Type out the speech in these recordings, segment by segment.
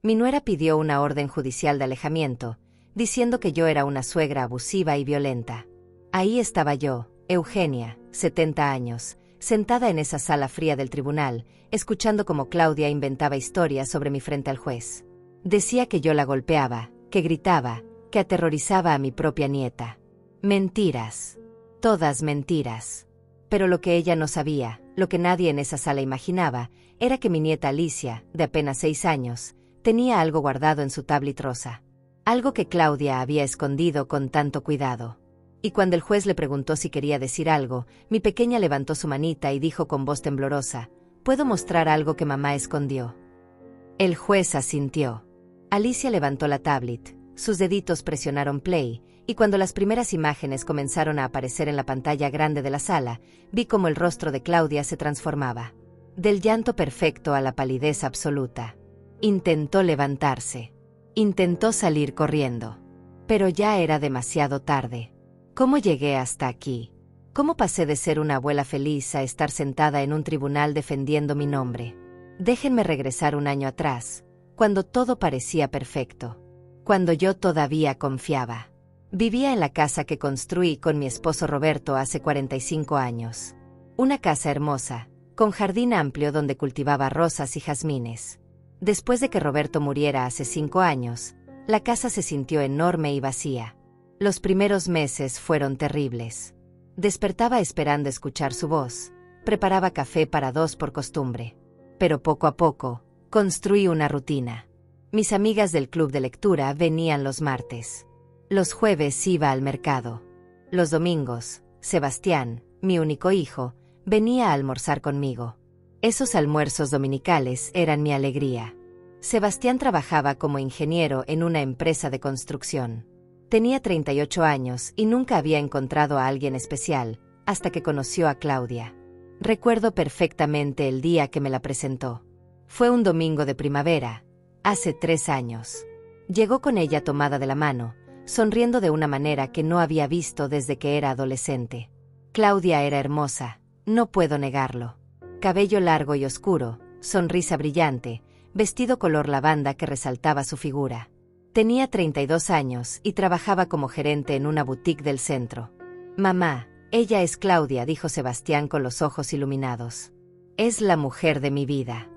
Mi nuera pidió una orden judicial de alejamiento, diciendo que yo era una suegra abusiva y violenta. Ahí estaba yo, Eugenia, 70 años, sentada en esa sala fría del tribunal, escuchando cómo Claudia inventaba historias sobre mí frente al juez. Decía que yo la golpeaba, que gritaba, que aterrorizaba a mi propia nieta. Mentiras. Todas mentiras. Pero lo que ella no sabía, lo que nadie en esa sala imaginaba, era que mi nieta Alicia, de apenas 6 años, tenía algo guardado en su tablet rosa. Algo que Claudia había escondido con tanto cuidado. Y cuando el juez le preguntó si quería decir algo, mi pequeña levantó su manita y dijo con voz temblorosa: «¿Puedo mostrar algo que mamá escondió?». El juez asintió. Alicia levantó la tablet, sus deditos presionaron play, y cuando las primeras imágenes comenzaron a aparecer en la pantalla grande de la sala, vi cómo el rostro de Claudia se transformaba. Del llanto perfecto a la palidez absoluta. Intentó levantarse. Intentó salir corriendo. Pero ya era demasiado tarde. ¿Cómo llegué hasta aquí? ¿Cómo pasé de ser una abuela feliz a estar sentada en un tribunal defendiendo mi nombre? Déjenme regresar un año atrás, cuando todo parecía perfecto. Cuando yo todavía confiaba. Vivía en la casa que construí con mi esposo Roberto hace 45 años. Una casa hermosa, con jardín amplio donde cultivaba rosas y jazmines. Después de que Roberto muriera hace 5 años, la casa se sintió enorme y vacía. Los primeros meses fueron terribles. Despertaba esperando escuchar su voz, preparaba café para 2 por costumbre. Pero poco a poco, construí una rutina. Mis amigas del club de lectura venían los martes. Los jueves iba al mercado. Los domingos, Sebastián, mi único hijo, venía a almorzar conmigo. Esos almuerzos dominicales eran mi alegría. Sebastián trabajaba como ingeniero en una empresa de construcción. Tenía 38 años y nunca había encontrado a alguien especial, hasta que conoció a Claudia. Recuerdo perfectamente el día que me la presentó. Fue un domingo de primavera, hace 3 años. Llegó con ella tomada de la mano, sonriendo de una manera que no había visto desde que era adolescente. Claudia era hermosa, no puedo negarlo. Cabello largo y oscuro, sonrisa brillante, vestido color lavanda que resaltaba su figura. Tenía 32 años y trabajaba como gerente en una boutique del centro. «Mamá, ella es Claudia», dijo Sebastián con los ojos iluminados. «Es la mujer de mi vida».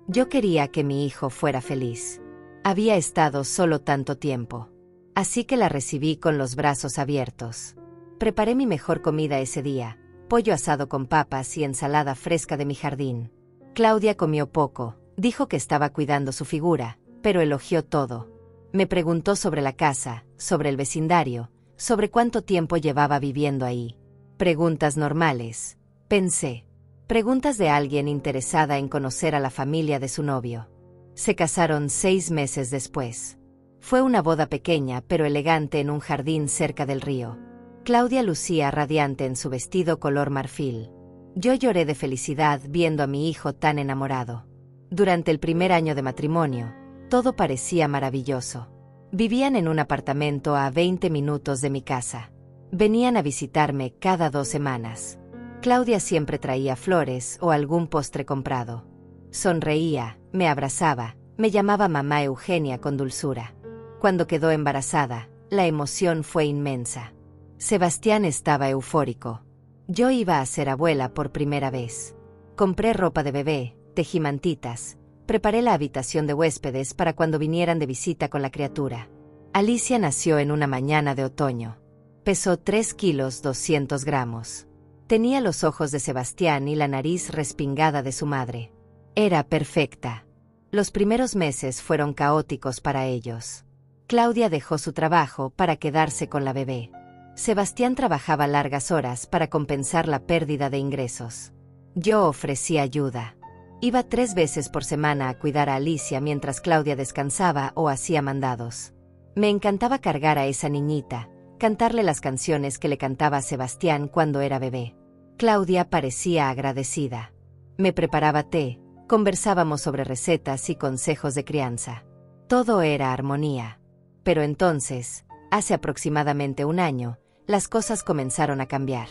Yo quería que mi hijo fuera feliz. Había estado solo tanto tiempo. Así que la recibí con los brazos abiertos. Preparé mi mejor comida ese día, pollo asado con papas y ensalada fresca de mi jardín. Claudia comió poco, dijo que estaba cuidando su figura, pero elogió todo. Me preguntó sobre la casa, sobre el vecindario, sobre cuánto tiempo llevaba viviendo ahí. Preguntas normales, pensé. Preguntas de alguien interesada en conocer a la familia de su novio. Se casaron 6 meses después. Fue una boda pequeña pero elegante en un jardín cerca del río. Claudia lucía radiante en su vestido color marfil. Yo lloré de felicidad viendo a mi hijo tan enamorado. Durante el primer año de matrimonio, todo parecía maravilloso. Vivían en un apartamento a 20 minutos de mi casa. Venían a visitarme cada 2 semanas. Claudia siempre traía flores o algún postre comprado. Sonreía, me abrazaba, me llamaba mamá Eugenia con dulzura. Cuando quedó embarazada, la emoción fue inmensa. Sebastián estaba eufórico. Yo iba a ser abuela por primera vez. Compré ropa de bebé, tejí mantitas, preparé la habitación de huéspedes para cuando vinieran de visita con la criatura. Alicia nació en una mañana de otoño. Pesó 3 kilos 200 gramos. Tenía los ojos de Sebastián y la nariz respingada de su madre. Era perfecta. Los primeros meses fueron caóticos para ellos. Claudia dejó su trabajo para quedarse con la bebé. Sebastián trabajaba largas horas para compensar la pérdida de ingresos. Yo ofrecí ayuda. Iba 3 veces por semana a cuidar a Alicia mientras Claudia descansaba o hacía mandados. Me encantaba cargar a esa niñita, cantarle las canciones que le cantaba a Sebastián cuando era bebé. Claudia parecía agradecida. Me preparaba té, conversábamos sobre recetas y consejos de crianza. Todo era armonía. Pero entonces, hace aproximadamente un año, las cosas comenzaron a cambiar.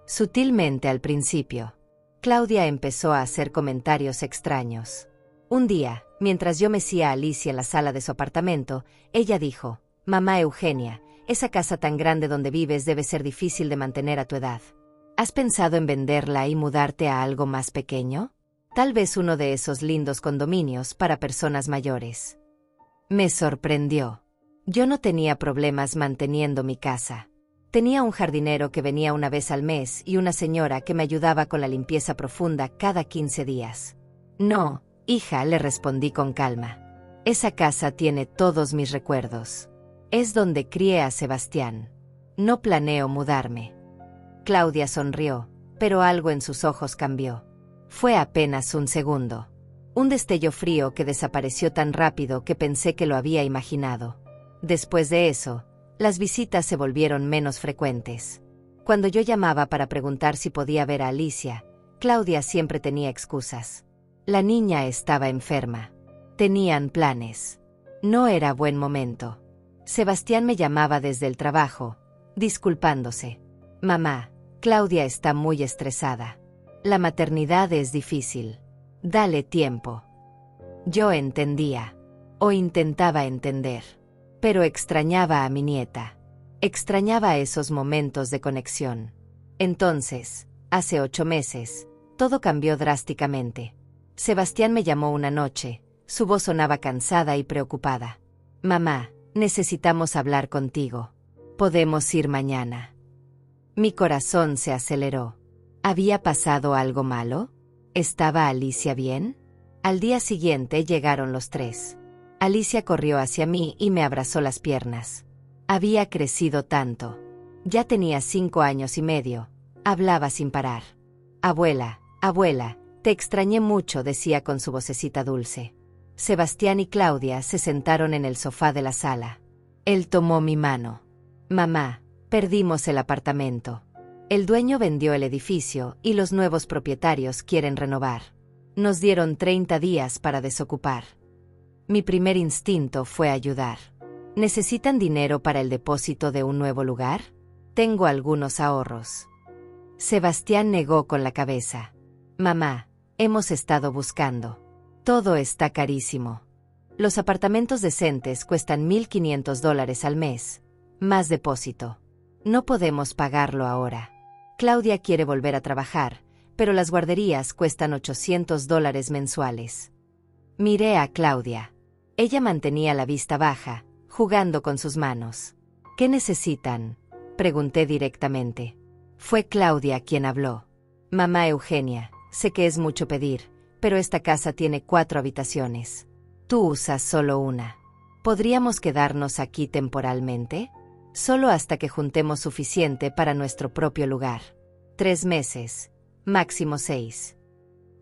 Sutilmente al principio. Claudia empezó a hacer comentarios extraños. Un día, mientras yo mecía a Alicia en la sala de su apartamento, ella dijo: «Mamá Eugenia, esa casa tan grande donde vives debe ser difícil de mantener a tu edad. ¿Has pensado en venderla y mudarte a algo más pequeño? Tal vez uno de esos lindos condominios para personas mayores». Me sorprendió. Yo no tenía problemas manteniendo mi casa. Tenía un jardinero que venía una vez al mes y una señora que me ayudaba con la limpieza profunda cada 15 días. «No, hija», le respondí con calma. «Esa casa tiene todos mis recuerdos. Es donde crié a Sebastián. No planeo mudarme». Claudia sonrió, pero algo en sus ojos cambió. Fue apenas un segundo. Un destello frío que desapareció tan rápido que pensé que lo había imaginado. Después de eso, las visitas se volvieron menos frecuentes. Cuando yo llamaba para preguntar si podía ver a Alicia, Claudia siempre tenía excusas. La niña estaba enferma. Tenían planes. No era buen momento. Sebastián me llamaba desde el trabajo, disculpándose. «Mamá, Claudia está muy estresada. La maternidad es difícil. Dale tiempo». Yo entendía, o intentaba entender, pero extrañaba a mi nieta. Extrañaba esos momentos de conexión. Entonces, hace 8 meses, todo cambió drásticamente. Sebastián me llamó una noche, su voz sonaba cansada y preocupada. «Mamá, necesitamos hablar contigo. ¿Podemos ir mañana?» Mi corazón se aceleró. ¿Había pasado algo malo? ¿Estaba Alicia bien? Al día siguiente llegaron los 3. Alicia corrió hacia mí y me abrazó las piernas. Había crecido tanto. Ya tenía 5 años y medio. Hablaba sin parar. «Abuela, abuela, te extrañé mucho», decía con su vocecita dulce. Sebastián y Claudia se sentaron en el sofá de la sala. Él tomó mi mano. «Mamá, perdimos el apartamento. El dueño vendió el edificio y los nuevos propietarios quieren renovar. Nos dieron 30 días para desocupar». Mi primer instinto fue ayudar. «¿Necesitan dinero para el depósito de un nuevo lugar? Tengo algunos ahorros». Sebastián negó con la cabeza. «Mamá, hemos estado buscando. Todo está carísimo. Los apartamentos decentes cuestan $1,500 al mes, más depósito. No podemos pagarlo ahora. Claudia quiere volver a trabajar, pero las guarderías cuestan $800 mensuales». Miré a Claudia. Ella mantenía la vista baja, jugando con sus manos. «¿Qué necesitan?», pregunté directamente. Fue Claudia quien habló. «Mamá Eugenia, sé que es mucho pedir, pero esta casa tiene 4 habitaciones. Tú usas solo una. ¿Podríamos quedarnos aquí temporalmente? Solo hasta que juntemos suficiente para nuestro propio lugar. 3 meses, máximo 6.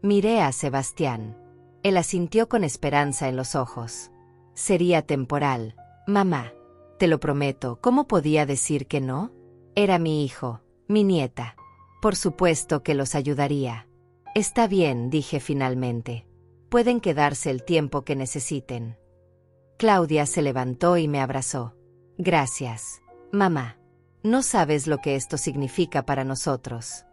Miré a Sebastián. Él asintió con esperanza en los ojos. «Sería temporal, mamá. Te lo prometo». ¿Cómo podía decir que no? Era mi hijo, mi nieta. Por supuesto que los ayudaría. «Está bien», dije finalmente. «Pueden quedarse el tiempo que necesiten». Claudia se levantó y me abrazó. «Gracias, mamá. No sabes lo que esto significa para nosotros».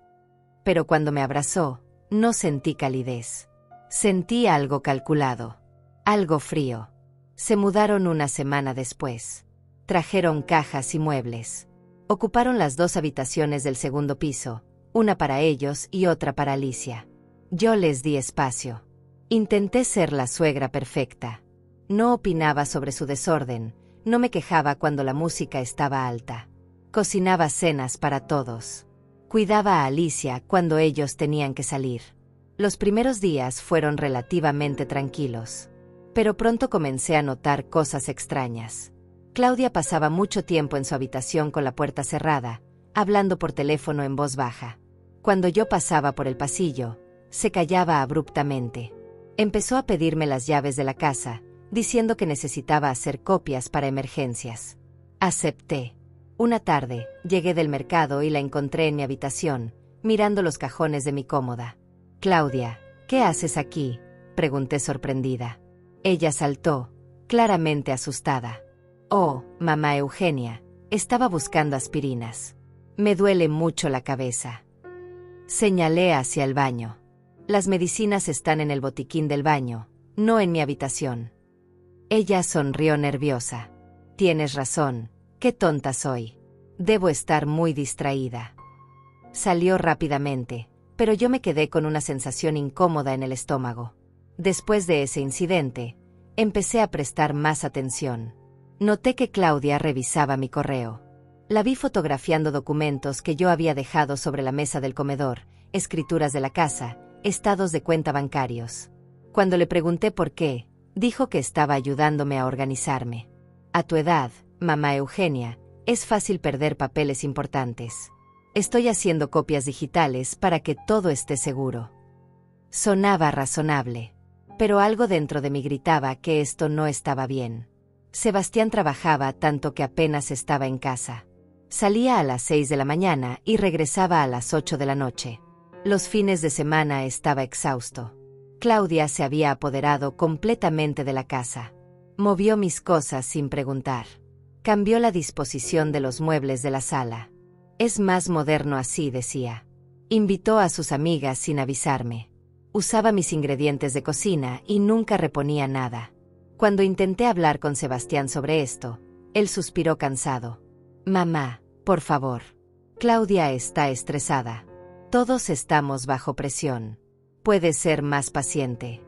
Pero cuando me abrazó, no sentí calidez. Sentí algo calculado, algo frío. Se mudaron una semana después. Trajeron cajas y muebles. Ocuparon las 2 habitaciones del segundo piso, una para ellos y otra para Alicia. Yo les di espacio. Intenté ser la suegra perfecta. No opinaba sobre su desorden, no me quejaba cuando la música estaba alta. Cocinaba cenas para todos. Cuidaba a Alicia cuando ellos tenían que salir. Los primeros días fueron relativamente tranquilos. Pero pronto comencé a notar cosas extrañas. Claudia pasaba mucho tiempo en su habitación con la puerta cerrada, hablando por teléfono en voz baja. Cuando yo pasaba por el pasillo, se callaba abruptamente. Empezó a pedirme las llaves de la casa, diciendo que necesitaba hacer copias para emergencias. Acepté. Una tarde, llegué del mercado y la encontré en mi habitación, mirando los cajones de mi cómoda. «Claudia, ¿qué haces aquí?», pregunté sorprendida. Ella saltó, claramente asustada. «Oh, mamá Eugenia, estaba buscando aspirinas. Me duele mucho la cabeza». Señalé hacia el baño. «Las medicinas están en el botiquín del baño. no en mi habitación. Ella sonrió nerviosa. Tienes razón, qué tonta soy. Debo estar muy distraída. Salió rápidamente, pero yo me quedé con una sensación incómoda en el estómago. Después de ese incidente, empecé a prestar más atención. Noté que Claudia revisaba mi correo. La vi fotografiando documentos que yo había dejado sobre la mesa del comedor, escrituras de la casa, estados de cuenta bancarios. Cuando le pregunté por qué, dijo que estaba ayudándome a organizarme. A tu edad, mamá Eugenia, es fácil perder papeles importantes. Estoy haciendo copias digitales para que todo esté seguro. Sonaba razonable, pero algo dentro de mí gritaba que esto no estaba bien. Sebastián trabajaba tanto que apenas estaba en casa. Salía a las 6 de la mañana y regresaba a las 8 de la noche. Los fines de semana estaba exhausto. Claudia se había apoderado completamente de la casa. Movió mis cosas sin preguntar. Cambió la disposición de los muebles de la sala. Es más moderno así, decía. Invitó a sus amigas sin avisarme. Usaba mis ingredientes de cocina y nunca reponía nada. Cuando intenté hablar con Sebastián sobre esto, él suspiró cansado. Mamá, por favor. Claudia está estresada. Todos estamos bajo presión. Puedes ser más paciente.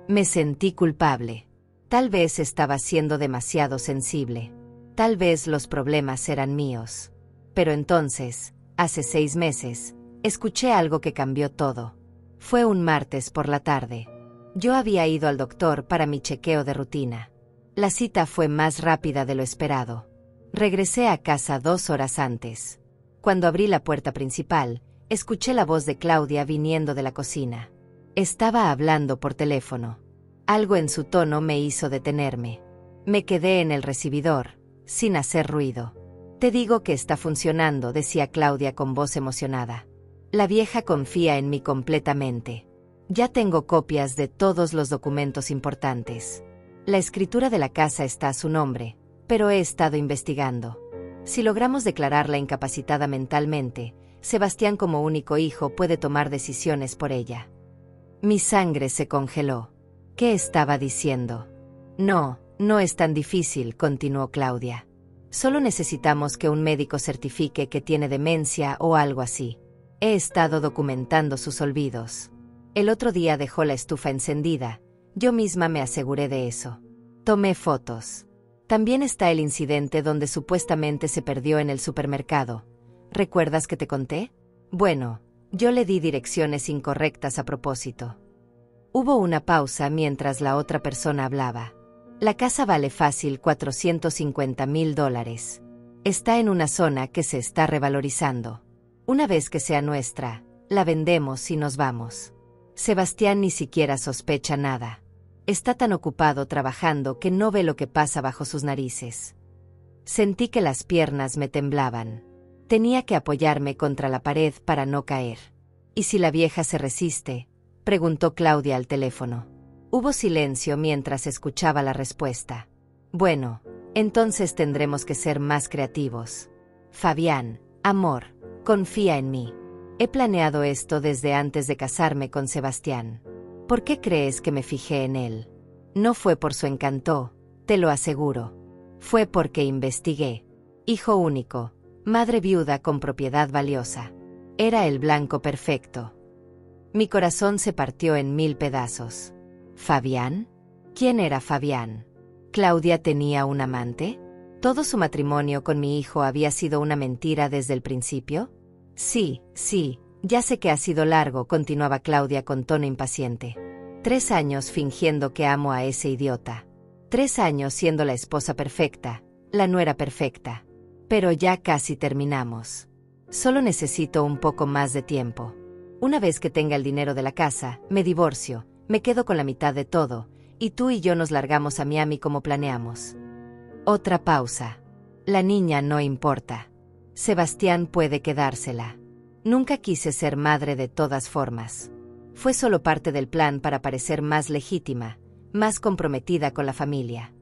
Me sentí culpable. Tal vez estaba siendo demasiado sensible. Tal vez los problemas eran míos. Pero entonces, hace 6 meses, escuché algo que cambió todo. Fue un martes por la tarde. Yo había ido al doctor para mi chequeo de rutina. La cita fue más rápida de lo esperado. Regresé a casa 2 horas antes. Cuando abrí la puerta principal, escuché la voz de Claudia viniendo de la cocina. Estaba hablando por teléfono. Algo en su tono me hizo detenerme. Me quedé en el recibidor, sin hacer ruido. Te digo que está funcionando, decía Claudia con voz emocionada. La vieja confía en mí completamente. Ya tengo copias de todos los documentos importantes. La escritura de la casa está a su nombre, pero he estado investigando. Si logramos declararla incapacitada mentalmente, Sebastián como único hijo puede tomar decisiones por ella. Mi sangre se congeló. ¿Qué estaba diciendo? No, no es tan difícil, continuó Claudia. Solo necesitamos que un médico certifique que tiene demencia o algo así. He estado documentando sus olvidos. El otro día dejó la estufa encendida. Yo misma me aseguré de eso. Tomé fotos. También está el incidente donde supuestamente se perdió en el supermercado. ¿Recuerdas que te conté? Bueno, yo le di direcciones incorrectas a propósito. Hubo una pausa mientras la otra persona hablaba. La casa vale fácil $450,000. Está en una zona que se está revalorizando. Una vez que sea nuestra, la vendemos y nos vamos. Sebastián ni siquiera sospecha nada. Está tan ocupado trabajando que no ve lo que pasa bajo sus narices. Sentí que las piernas me temblaban. Tenía que apoyarme contra la pared para no caer. ¿Y si la vieja se resiste?, preguntó Claudia al teléfono. Hubo silencio mientras escuchaba la respuesta. Bueno, entonces tendremos que ser más creativos. Fabián, amor, confía en mí. He planeado esto desde antes de casarme con Sebastián. ¿Por qué crees que me fijé en él? No fue por su encanto, te lo aseguro. Fue porque investigué. Hijo único, madre viuda con propiedad valiosa. Era el blanco perfecto. Mi corazón se partió en 1000 pedazos. ¿Fabián? ¿Quién era Fabián? ¿Claudia tenía un amante? ¿Todo su matrimonio con mi hijo había sido una mentira desde el principio? Sí, ya sé que ha sido largo, continuaba Claudia con tono impaciente. 3 años fingiendo que amo a ese idiota. 3 años siendo la esposa perfecta, la nuera perfecta. Pero ya casi terminamos. Solo necesito un poco más de tiempo. Una vez que tenga el dinero de la casa, me divorcio, me quedo con la mitad de todo, y tú y yo nos largamos a Miami como planeamos. Otra pausa. La niña no importa. Sebastián puede quedársela. Nunca quise ser madre de todas formas. Fue solo parte del plan para parecer más legítima, más comprometida con la familia.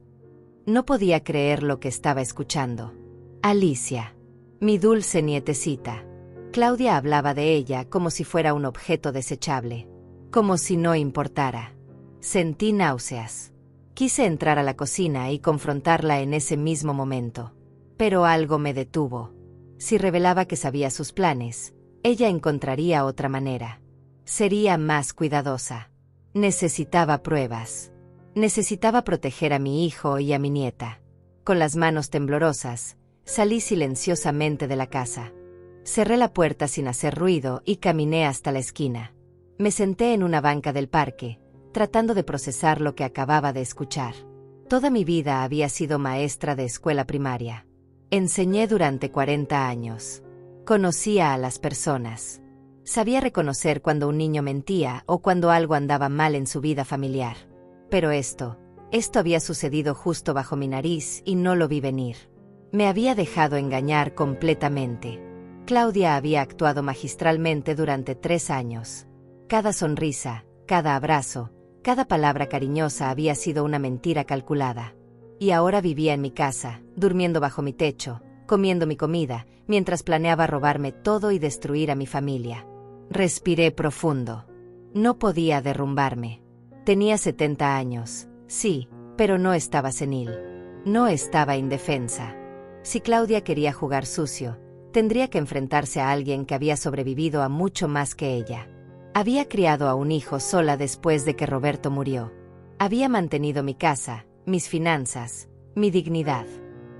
No podía creer lo que estaba escuchando. Alicia, mi dulce nietecita. Claudia hablaba de ella como si fuera un objeto desechable, como si no importara. Sentí náuseas. Quise entrar a la cocina y confrontarla en ese mismo momento. Pero algo me detuvo. Si revelaba que sabía sus planes, ella encontraría otra manera. Sería más cuidadosa. Necesitaba pruebas. Necesitaba proteger a mi hijo y a mi nieta. Con las manos temblorosas, salí silenciosamente de la casa. Cerré la puerta sin hacer ruido y caminé hasta la esquina. Me senté en una banca del parque, tratando de procesar lo que acababa de escuchar. Toda mi vida había sido maestra de escuela primaria. Enseñé durante 40 años. Conocía a las personas. Sabía reconocer cuando un niño mentía o cuando algo andaba mal en su vida familiar. Pero esto había sucedido justo bajo mi nariz y no lo vi venir. Me había dejado engañar completamente. Claudia había actuado magistralmente durante 3 años. Cada sonrisa, cada abrazo, cada palabra cariñosa había sido una mentira calculada. Y ahora vivía en mi casa, durmiendo bajo mi techo, comiendo mi comida, mientras planeaba robarme todo y destruir a mi familia. Respiré profundo. No podía derrumbarme. Tenía 70 años, sí, pero no estaba senil. No estaba indefensa. Si Claudia quería jugar sucio, tendría que enfrentarse a alguien que había sobrevivido a mucho más que ella. Había criado a un hijo sola después de que Roberto murió. Había mantenido mi casa, mis finanzas, mi dignidad.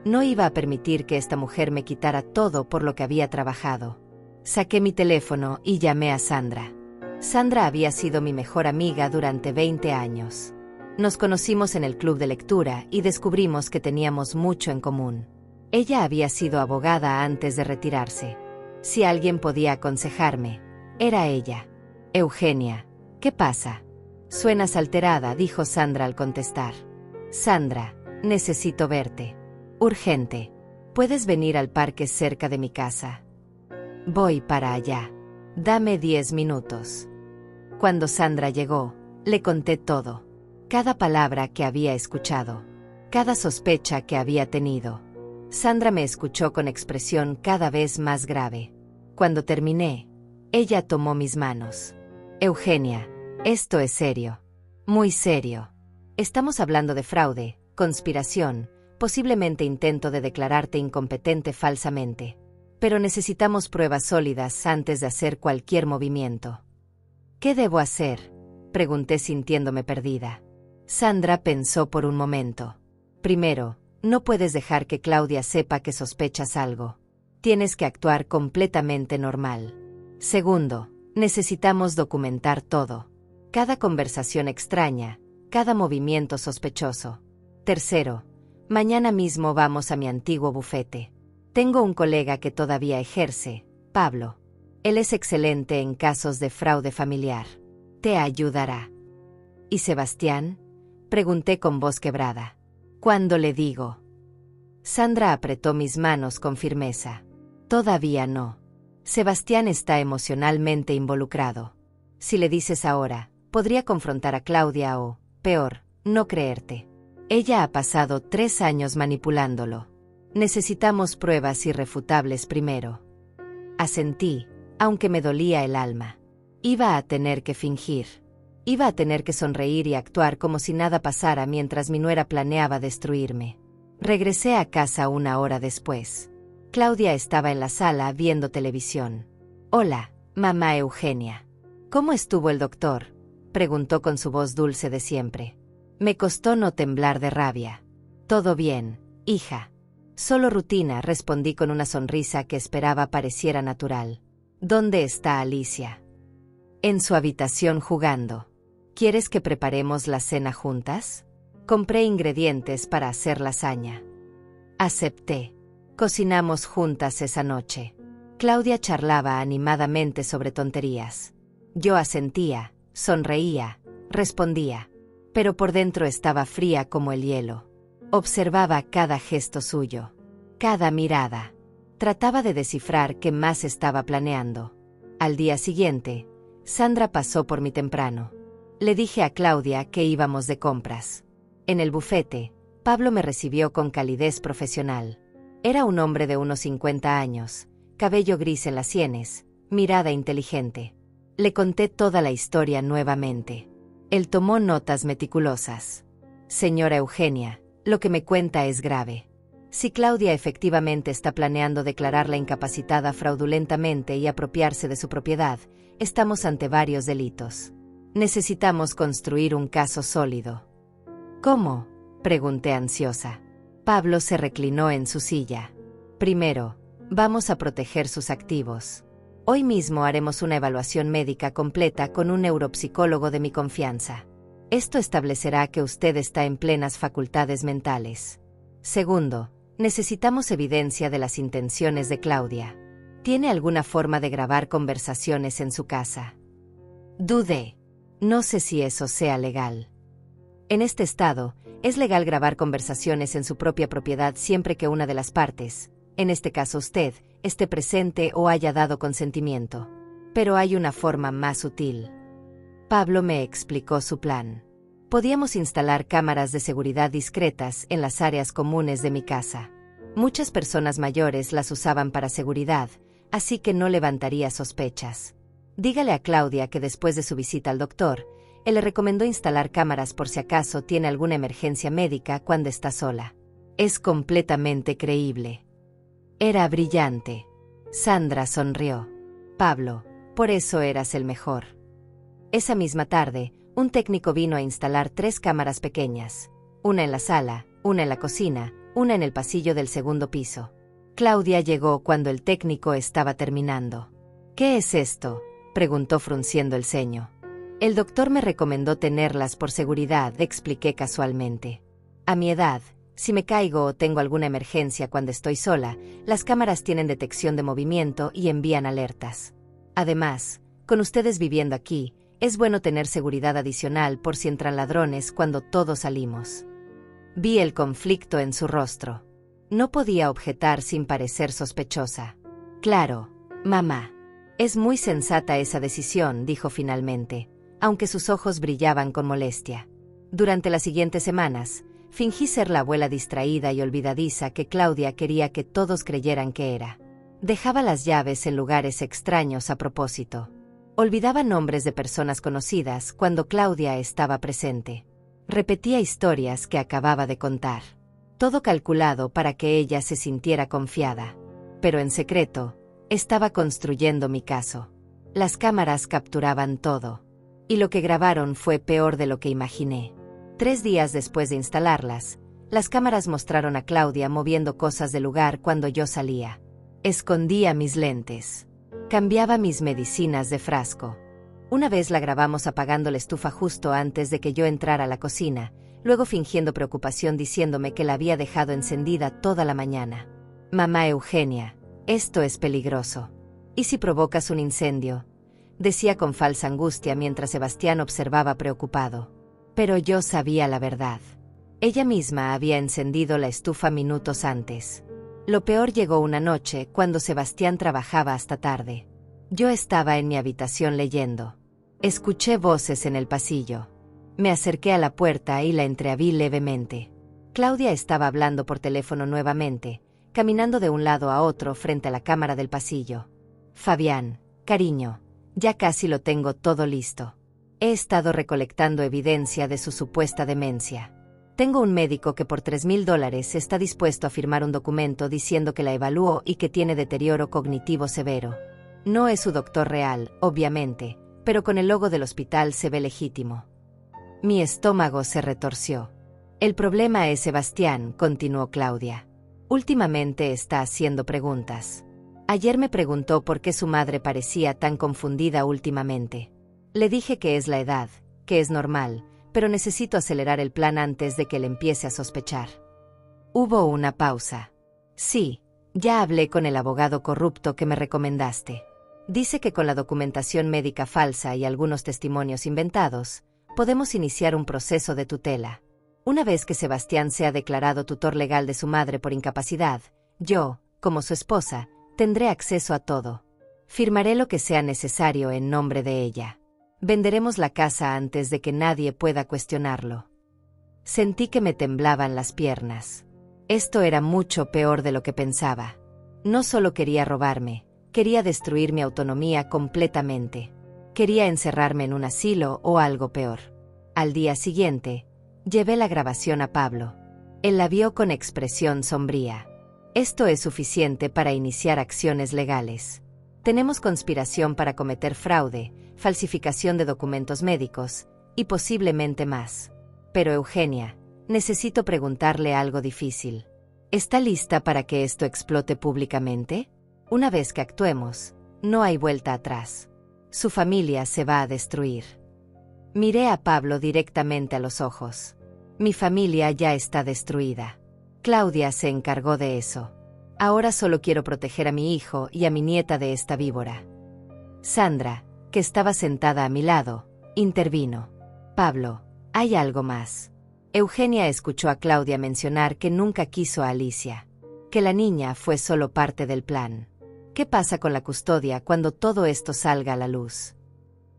No iba a permitir que esta mujer me quitara todo por lo que había trabajado. Saqué mi teléfono y llamé a Sandra. Sandra había sido mi mejor amiga durante 20 años. Nos conocimos en el club de lectura y descubrimos que teníamos mucho en común. Ella había sido abogada antes de retirarse. Si alguien podía aconsejarme, era ella. Eugenia, ¿qué pasa? Suenas alterada, dijo Sandra al contestar. Sandra, necesito verte. Urgente. ¿Puedes venir al parque cerca de mi casa? Voy para allá. Dame 10 minutos. Cuando Sandra llegó, le conté todo. Cada palabra que había escuchado. Cada sospecha que había tenido. Sandra me escuchó con expresión cada vez más grave. Cuando terminé, ella tomó mis manos. Eugenia, esto es serio. Muy serio. Estamos hablando de fraude, conspiración, posiblemente intento de declararte incompetente falsamente. Pero necesitamos pruebas sólidas antes de hacer cualquier movimiento. ¿Qué debo hacer?, pregunté sintiéndome perdida. Sandra pensó por un momento. Primero, no puedes dejar que Claudia sepa que sospechas algo. Tienes que actuar completamente normal. Segundo, necesitamos documentar todo. Cada conversación extraña, cada movimiento sospechoso. Tercero, mañana mismo vamos a mi antiguo bufete. Tengo un colega que todavía ejerce, Pablo. Él es excelente en casos de fraude familiar. Te ayudará. ¿Y Sebastián?, pregunté con voz quebrada. ¿Cuándo le digo? Sandra apretó mis manos con firmeza. Todavía no. Sebastián está emocionalmente involucrado. Si le dices ahora, podría confrontar a Claudia o, peor, no creerte. Ella ha pasado 3 años manipulándolo. Necesitamos pruebas irrefutables primero. Asentí, aunque me dolía el alma. Iba a tener que fingir. Iba a tener que sonreír y actuar como si nada pasara mientras mi nuera planeaba destruirme. Regresé a casa 1 hora después. Claudia estaba en la sala viendo televisión. Hola, mamá Eugenia. ¿Cómo estuvo el doctor?, preguntó con su voz dulce de siempre. Me costó no temblar de rabia. Todo bien, hija. Solo rutina, respondí con una sonrisa que esperaba pareciera natural. ¿Dónde está Alicia? En su habitación jugando. ¿Quieres que preparemos la cena juntas? Compré ingredientes para hacer lasaña. Acepté. Cocinamos juntas esa noche. Claudia charlaba animadamente sobre tonterías. Yo asentía, sonreía, respondía. Pero por dentro estaba fría como el hielo. Observaba cada gesto suyo, cada mirada. Trataba de descifrar qué más estaba planeando. Al día siguiente, Sandra pasó por mí temprano. Le dije a Claudia que íbamos de compras. En el bufete, Pablo me recibió con calidez profesional. Era un hombre de unos 50 años, cabello gris en las sienes, mirada inteligente. Le conté toda la historia nuevamente. Él tomó notas meticulosas. Señora Eugenia, lo que me cuenta es grave. Si Claudia efectivamente está planeando declararla incapacitada fraudulentamente y apropiarse de su propiedad, estamos ante varios delitos. Necesitamos construir un caso sólido. ¿Cómo?, pregunté ansiosa. Pablo se reclinó en su silla. Primero, vamos a proteger sus activos. Hoy mismo haremos una evaluación médica completa con un neuropsicólogo de mi confianza. Esto establecerá que usted está en plenas facultades mentales. Segundo, necesitamos evidencia de las intenciones de Claudia. ¿Tiene alguna forma de grabar conversaciones en su casa? Dudé. No sé si eso sea legal. En este estado, es legal grabar conversaciones en su propia propiedad siempre que una de las partes, en este caso usted, esté presente o haya dado consentimiento. Pero hay una forma más sutil. Pablo me explicó su plan. Podíamos instalar cámaras de seguridad discretas en las áreas comunes de mi casa. Muchas personas mayores las usaban para seguridad, así que no levantaría sospechas. Dígale a Claudia que después de su visita al doctor, él le recomendó instalar cámaras por si acaso tiene alguna emergencia médica cuando está sola. Es completamente creíble. Era brillante. Sandra sonrió. Pablo, por eso eras el mejor. Esa misma tarde, un técnico vino a instalar 3 cámaras pequeñas, una en la sala, una en la cocina, una en el pasillo del segundo piso. Claudia llegó cuando el técnico estaba terminando. ¿Qué es esto?, preguntó frunciendo el ceño. El doctor me recomendó tenerlas por seguridad, expliqué casualmente. A mi edad, si me caigo o tengo alguna emergencia cuando estoy sola, las cámaras tienen detección de movimiento y envían alertas. Además, con ustedes viviendo aquí, es bueno tener seguridad adicional por si entran ladrones cuando todos salimos. Vi el conflicto en su rostro. No podía objetar sin parecer sospechosa. Claro, mamá. Es muy sensata esa decisión, dijo finalmente, aunque sus ojos brillaban con molestia. Durante las siguientes semanas, fingí ser la abuela distraída y olvidadiza que Claudia quería que todos creyeran que era. Dejaba las llaves en lugares extraños a propósito. Olvidaba nombres de personas conocidas cuando Claudia estaba presente. Repetía historias que acababa de contar. Todo calculado para que ella se sintiera confiada. Pero en secreto, estaba construyendo mi caso. Las cámaras capturaban todo. Y lo que grabaron fue peor de lo que imaginé. 3 días después de instalarlas, las cámaras mostraron a Claudia moviendo cosas del lugar cuando yo salía. Escondía mis lentes. Cambiaba mis medicinas de frasco. Una vez la grabamos apagando la estufa justo antes de que yo entrara a la cocina, luego fingiendo preocupación diciéndome que la había dejado encendida toda la mañana. Mamá Eugenia, esto es peligroso. ¿Y si provocas un incendio?, decía con falsa angustia mientras Sebastián observaba preocupado. Pero yo sabía la verdad. Ella misma había encendido la estufa minutos antes. Lo peor llegó una noche cuando Sebastián trabajaba hasta tarde. Yo estaba en mi habitación leyendo. Escuché voces en el pasillo. Me acerqué a la puerta y la entreabrí levemente. Claudia estaba hablando por teléfono nuevamente, caminando de un lado a otro frente a la cámara del pasillo. Fabián, cariño, ya casi lo tengo todo listo. He estado recolectando evidencia de su supuesta demencia. Tengo un médico que por $3,000 está dispuesto a firmar un documento diciendo que la evaluó y que tiene deterioro cognitivo severo. No es su doctor real, obviamente, pero con el logo del hospital se ve legítimo. Mi estómago se retorció. El problema es Sebastián, continuó Claudia. Últimamente está haciendo preguntas. Ayer me preguntó por qué su madre parecía tan confundida últimamente. Le dije que es la edad, que es normal, pero necesito acelerar el plan antes de que él empiece a sospechar. Hubo una pausa. Sí, ya hablé con el abogado corrupto que me recomendaste. Dice que con la documentación médica falsa y algunos testimonios inventados, podemos iniciar un proceso de tutela. Una vez que Sebastián sea declarado tutor legal de su madre por incapacidad, yo, como su esposa, tendré acceso a todo. Firmaré lo que sea necesario en nombre de ella. Venderemos la casa antes de que nadie pueda cuestionarlo. Sentí que me temblaban las piernas. Esto era mucho peor de lo que pensaba. No solo quería robarme, quería destruir mi autonomía completamente. Quería encerrarme en un asilo o algo peor. Al día siguiente, llevé la grabación a Pablo. Él la vio con expresión sombría. Esto es suficiente para iniciar acciones legales. Tenemos conspiración para cometer fraude, falsificación de documentos médicos, y posiblemente más. Pero Eugenia, necesito preguntarle algo difícil. ¿Está lista para que esto explote públicamente? Una vez que actuemos, no hay vuelta atrás. Su familia se va a destruir. Miré a Pablo directamente a los ojos. Mi familia ya está destruida. Claudia se encargó de eso. Ahora solo quiero proteger a mi hijo y a mi nieta de esta víbora. Sandra, que estaba sentada a mi lado, intervino. Pablo, hay algo más. Eugenia escuchó a Claudia mencionar que nunca quiso a Alicia, que la niña fue solo parte del plan. ¿Qué pasa con la custodia cuando todo esto salga a la luz?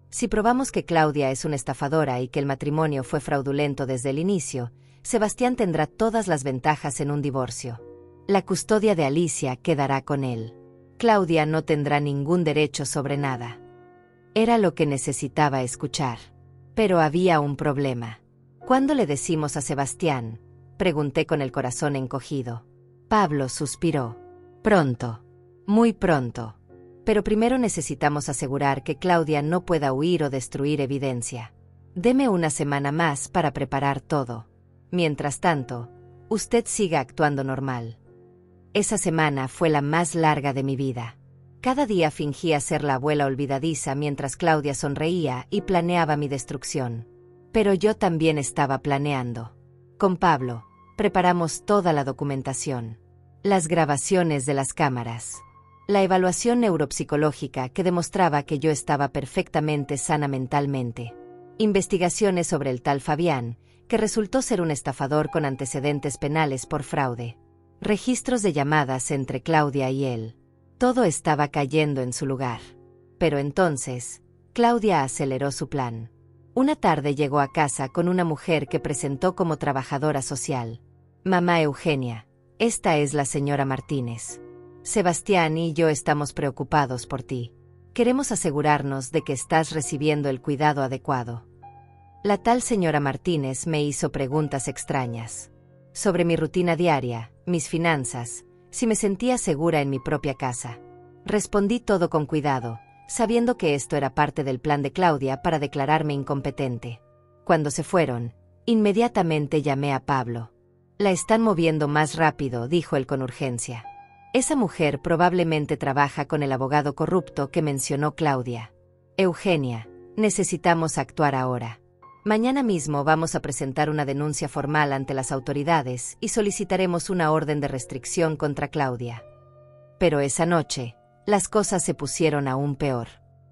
Si probamos que Claudia es una estafadora y que el matrimonio fue fraudulento desde el inicio, Sebastián tendrá todas las ventajas en un divorcio. La custodia de Alicia quedará con él. Claudia no tendrá ningún derecho sobre nada. Era lo que necesitaba escuchar. Pero había un problema. ¿Cuándo le decimos a Sebastián?, pregunté con el corazón encogido. Pablo suspiró. Pronto. Muy pronto. Pero primero necesitamos asegurar que Claudia no pueda huir o destruir evidencia. Deme una semana más para preparar todo. Mientras tanto, usted siga actuando normal. Esa semana fue la más larga de mi vida. Cada día fingía ser la abuela olvidadiza mientras Claudia sonreía y planeaba mi destrucción. Pero yo también estaba planeando. Con Pablo, preparamos toda la documentación. Las grabaciones de las cámaras. La evaluación neuropsicológica que demostraba que yo estaba perfectamente sana mentalmente. Investigaciones sobre el tal Fabián, que resultó ser un estafador con antecedentes penales por fraude. Registros de llamadas entre Claudia y él. Todo estaba cayendo en su lugar. Pero entonces, Claudia aceleró su plan. Una tarde llegó a casa con una mujer que presentó como trabajadora social. Mamá Eugenia, esta es la señora Martínez. Sebastián y yo estamos preocupados por ti. Queremos asegurarnos de que estás recibiendo el cuidado adecuado. La tal señora Martínez me hizo preguntas extrañas. Sobre mi rutina diaria, mis finanzas, si me sentía segura en mi propia casa. Respondí todo con cuidado, sabiendo que esto era parte del plan de Claudia para declararme incompetente. Cuando se fueron, inmediatamente llamé a Pablo. La están moviendo más rápido, dijo él con urgencia. Esa mujer probablemente trabaja con el abogado corrupto que mencionó Claudia. Eugenia, necesitamos actuar ahora. Mañana mismo vamos a presentar una denuncia formal ante las autoridades y solicitaremos una orden de restricción contra Claudia. Pero esa noche, las cosas se pusieron aún peor.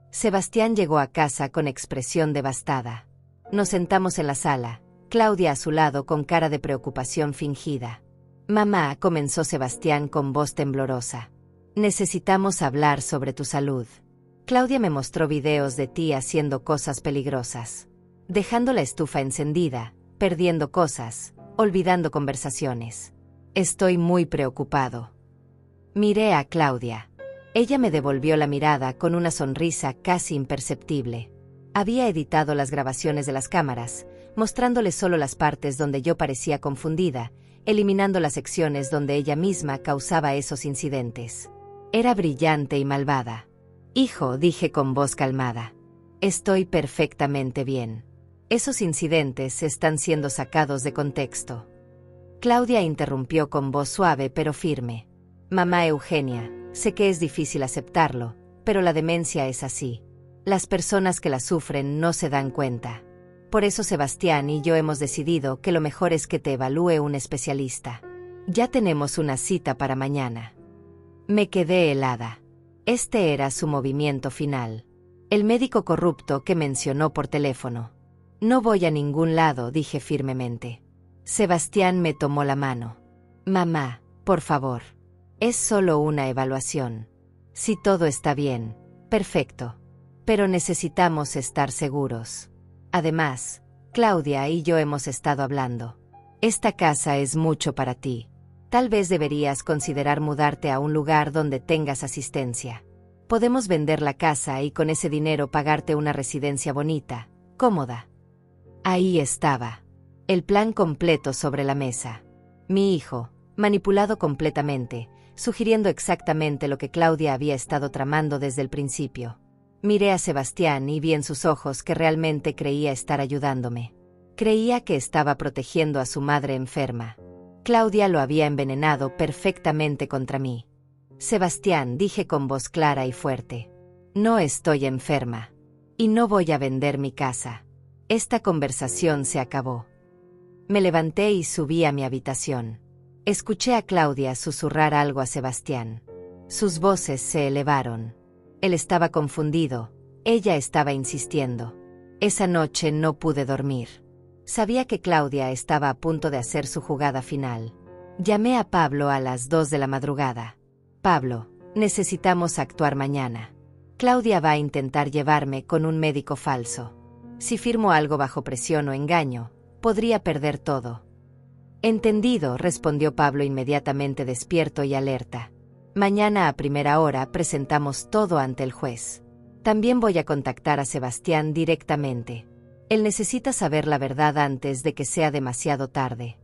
Sebastián llegó a casa con expresión devastada. Nos sentamos en la sala, Claudia a su lado con cara de preocupación fingida. Mamá, comenzó Sebastián con voz temblorosa. Necesitamos hablar sobre tu salud. Claudia me mostró videos de ti haciendo cosas peligrosas. Dejando la estufa encendida, perdiendo cosas, olvidando conversaciones. Estoy muy preocupado. Miré a Claudia. Ella me devolvió la mirada con una sonrisa casi imperceptible. Había editado las grabaciones de las cámaras, mostrándole solo las partes donde yo parecía confundida, eliminando las secciones donde ella misma causaba esos incidentes. Era brillante y malvada. Hijo, dije con voz calmada. Estoy perfectamente bien. Esos incidentes están siendo sacados de contexto. Claudia interrumpió con voz suave pero firme. Mamá Eugenia, sé que es difícil aceptarlo, pero la demencia es así. Las personas que la sufren no se dan cuenta. Por eso Sebastián y yo hemos decidido que lo mejor es que te evalúe un especialista. Ya tenemos una cita para mañana. Me quedé helada. Este era su movimiento final. El médico corrupto que mencionó por teléfono. No voy a ningún lado, dije firmemente. Sebastián me tomó la mano. Mamá, por favor. Es solo una evaluación. Si todo está bien, perfecto. Pero necesitamos estar seguros. Además, Claudia y yo hemos estado hablando. Esta casa es mucho para ti. Tal vez deberías considerar mudarte a un lugar donde tengas asistencia. Podemos vender la casa y con ese dinero pagarte una residencia bonita, cómoda. Ahí estaba. El plan completo sobre la mesa. Mi hijo, manipulado completamente, sugiriendo exactamente lo que Claudia había estado tramando desde el principio. Miré a Sebastián y vi en sus ojos que realmente creía estar ayudándome. Creía que estaba protegiendo a su madre enferma. Claudia lo había envenenado perfectamente contra mí. Sebastián, dije con voz clara y fuerte. No estoy enferma. Y no voy a vender mi casa. Esta conversación se acabó. Me levanté y subí a mi habitación. Escuché a Claudia susurrar algo a Sebastián. Sus voces se elevaron. Él estaba confundido, ella estaba insistiendo. Esa noche no pude dormir. Sabía que Claudia estaba a punto de hacer su jugada final. Llamé a Pablo a las 2 de la madrugada. Pablo, necesitamos actuar mañana. Claudia va a intentar llevarme con un médico falso. Si firmo algo bajo presión o engaño, podría perder todo. Entendido, respondió Pablo inmediatamente despierto y alerta. Mañana a primera hora presentamos todo ante el juez. También voy a contactar a Sebastián directamente. Él necesita saber la verdad antes de que sea demasiado tarde.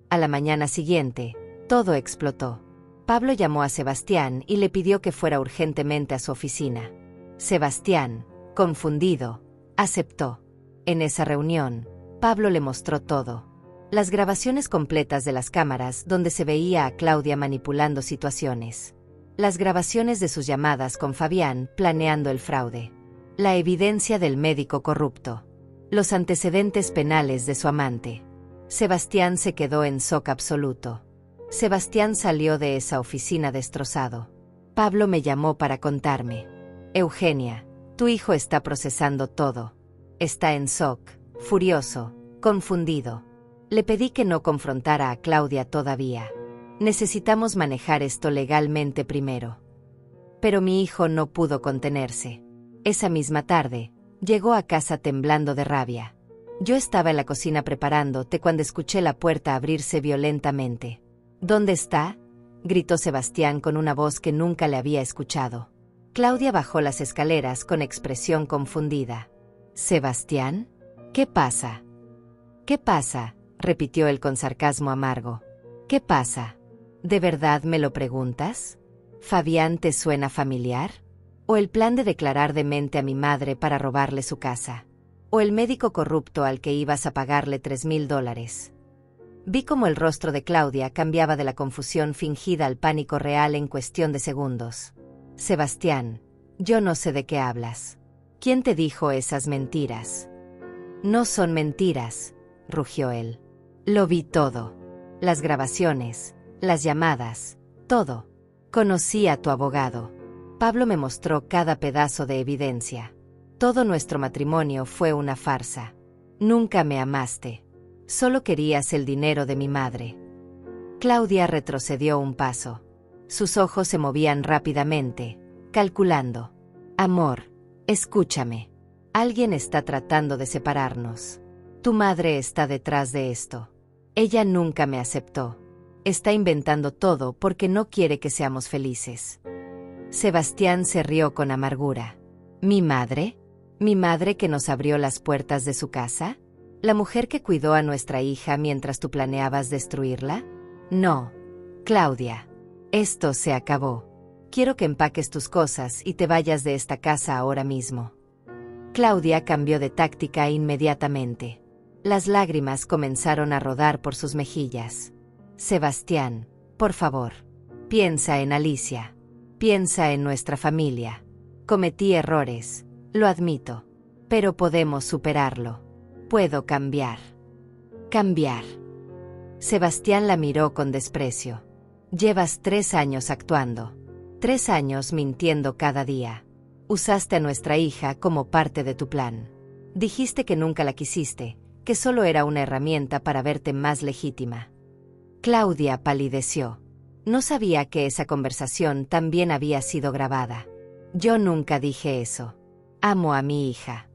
A la mañana siguiente, todo explotó. Pablo llamó a Sebastián y le pidió que fuera urgentemente a su oficina. Sebastián, confundido, aceptó. En esa reunión, Pablo le mostró todo. Las grabaciones completas de las cámaras donde se veía a Claudia manipulando situaciones. Las grabaciones de sus llamadas con Fabián planeando el fraude. La evidencia del médico corrupto. Los antecedentes penales de su amante. Sebastián se quedó en shock absoluto. Sebastián salió de esa oficina destrozado. Pablo me llamó para contarme. Eugenia, tu hijo está procesando todo. Está en shock, furioso, confundido. Le pedí que no confrontara a Claudia todavía. Necesitamos manejar esto legalmente primero. Pero mi hijo no pudo contenerse. Esa misma tarde, llegó a casa temblando de rabia. Yo estaba en la cocina preparando té cuando escuché la puerta abrirse violentamente. ¿Dónde está?, gritó Sebastián con una voz que nunca le había escuchado. Claudia bajó las escaleras con expresión confundida. ¿Sebastián? ¿Qué pasa? ¿Qué pasa?, repitió él con sarcasmo amargo. ¿Qué pasa? ¿De verdad me lo preguntas? ¿Fabián te suena familiar? ¿O el plan de declarar demente a mi madre para robarle su casa? ¿O el médico corrupto al que ibas a pagarle $3,000? Vi cómo el rostro de Claudia cambiaba de la confusión fingida al pánico real en cuestión de segundos. Sebastián, yo no sé de qué hablas. ¿Quién te dijo esas mentiras? No son mentiras, rugió él. Lo vi todo. Las grabaciones, las llamadas, todo. Conocí a tu abogado. Pablo me mostró cada pedazo de evidencia. Todo nuestro matrimonio fue una farsa. Nunca me amaste. Solo querías el dinero de mi madre. Claudia retrocedió un paso. Sus ojos se movían rápidamente, calculando. Amor, escúchame. Alguien está tratando de separarnos. Tu madre está detrás de esto. Ella nunca me aceptó. Está inventando todo porque no quiere que seamos felices. Sebastián se rió con amargura. ¿Mi madre? ¿Mi madre que nos abrió las puertas de su casa? ¿La mujer que cuidó a nuestra hija mientras tú planeabas destruirla? No, Claudia. Esto se acabó. Quiero que empaques tus cosas y te vayas de esta casa ahora mismo. Claudia cambió de táctica inmediatamente. Las lágrimas comenzaron a rodar por sus mejillas. Sebastián, por favor, piensa en Alicia. Piensa en nuestra familia. Cometí errores, lo admito. Pero podemos superarlo. Puedo cambiar. Cambiar. Sebastián la miró con desprecio. Llevas 3 años actuando. 3 años mintiendo cada día. Usaste a nuestra hija como parte de tu plan. Dijiste que nunca la quisiste, que solo era una herramienta para verte más legítima. Claudia palideció. No sabía que esa conversación también había sido grabada. Yo nunca dije eso. Amo a mi hija.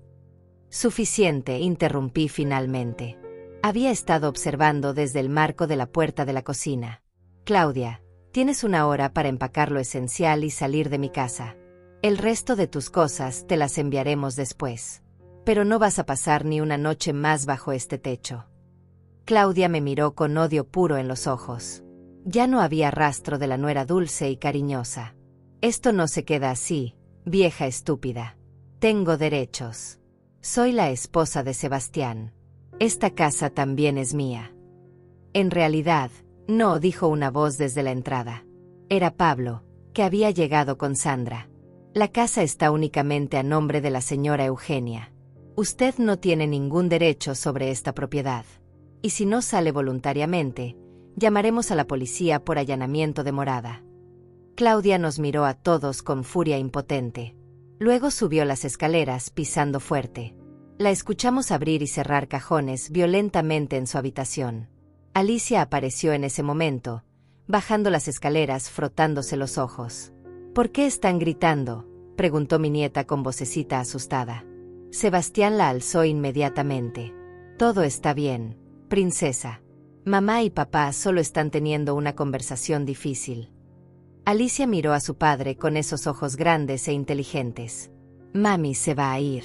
Suficiente, interrumpí finalmente. Había estado observando desde el marco de la puerta de la cocina. Claudia, tienes 1 hora para empacar lo esencial y salir de mi casa. El resto de tus cosas te las enviaremos después. pero no vas a pasar ni una noche más bajo este techo. Claudia me miró con odio puro en los ojos. Ya no había rastro de la nuera dulce y cariñosa. Esto no se queda así, vieja estúpida. Tengo derechos. Soy la esposa de Sebastián. Esta casa también es mía. En realidad, no, dijo una voz desde la entrada. Era Pablo, que había llegado con Sandra. La casa está únicamente a nombre de la señora Eugenia. Usted no tiene ningún derecho sobre esta propiedad. Y si no sale voluntariamente, llamaremos a la policía por allanamiento de morada. Claudia nos miró a todos con furia impotente. Luego subió las escaleras pisando fuerte. La escuchamos abrir y cerrar cajones violentamente en su habitación. Alicia apareció en ese momento, bajando las escaleras frotándose los ojos. ¿Por qué están gritando?, preguntó mi nieta con vocecita asustada. Sebastián la alzó inmediatamente. Todo está bien, princesa. Mamá y papá solo están teniendo una conversación difícil. Alicia miró a su padre con esos ojos grandes e inteligentes. Mami se va a ir.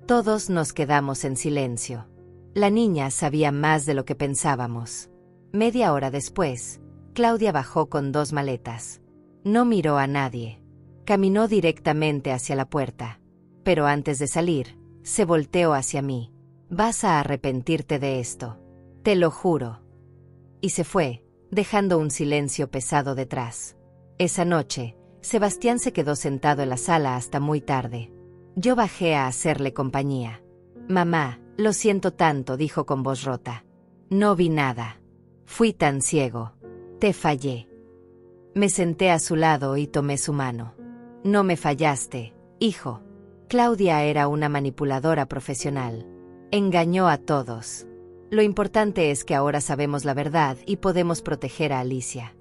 Todos nos quedamos en silencio. La niña sabía más de lo que pensábamos. Media hora después, Claudia bajó con 2 maletas. No miró a nadie. Caminó directamente hacia la puerta. Pero antes de salir, se volteó hacia mí. Vas a arrepentirte de esto. Te lo juro. Y se fue, dejando un silencio pesado detrás. Esa noche, Sebastián se quedó sentado en la sala hasta muy tarde. Yo bajé a hacerle compañía. Mamá, lo siento tanto, dijo con voz rota. No vi nada. Fui tan ciego. Te fallé. Me senté a su lado y tomé su mano. No me fallaste, hijo. Claudia era una manipuladora profesional. Engañó a todos. Lo importante es que ahora sabemos la verdad y podemos proteger a Alicia.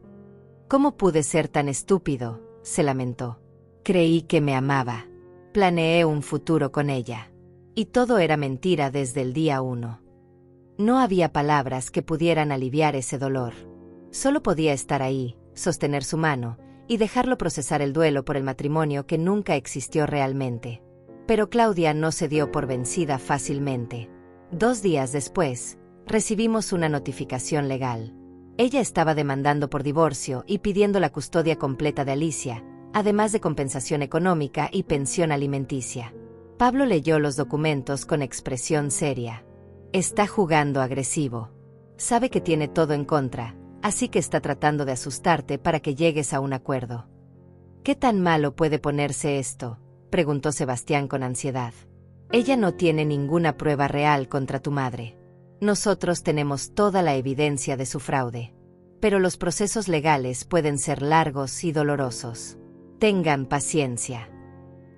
¿Cómo pude ser tan estúpido?, se lamentó. Creí que me amaba. Planeé un futuro con ella. Y todo era mentira desde el día 1. No había palabras que pudieran aliviar ese dolor. Solo podía estar ahí, sostener su mano, y dejarlo procesar el duelo por el matrimonio que nunca existió realmente. Pero Claudia no se dio por vencida fácilmente. 2 días después, recibimos una notificación legal. Ella estaba demandando por divorcio y pidiendo la custodia completa de Alicia, además de compensación económica y pensión alimenticia. Pablo leyó los documentos con expresión seria. Está jugando agresivo. Sabe que tiene todo en contra, así que está tratando de asustarte para que llegues a un acuerdo. ¿Qué tan malo puede ponerse esto?, preguntó Sebastián con ansiedad. Ella no tiene ninguna prueba real contra tu madre. Nosotros tenemos toda la evidencia de su fraude. Pero los procesos legales pueden ser largos y dolorosos. Tengan paciencia.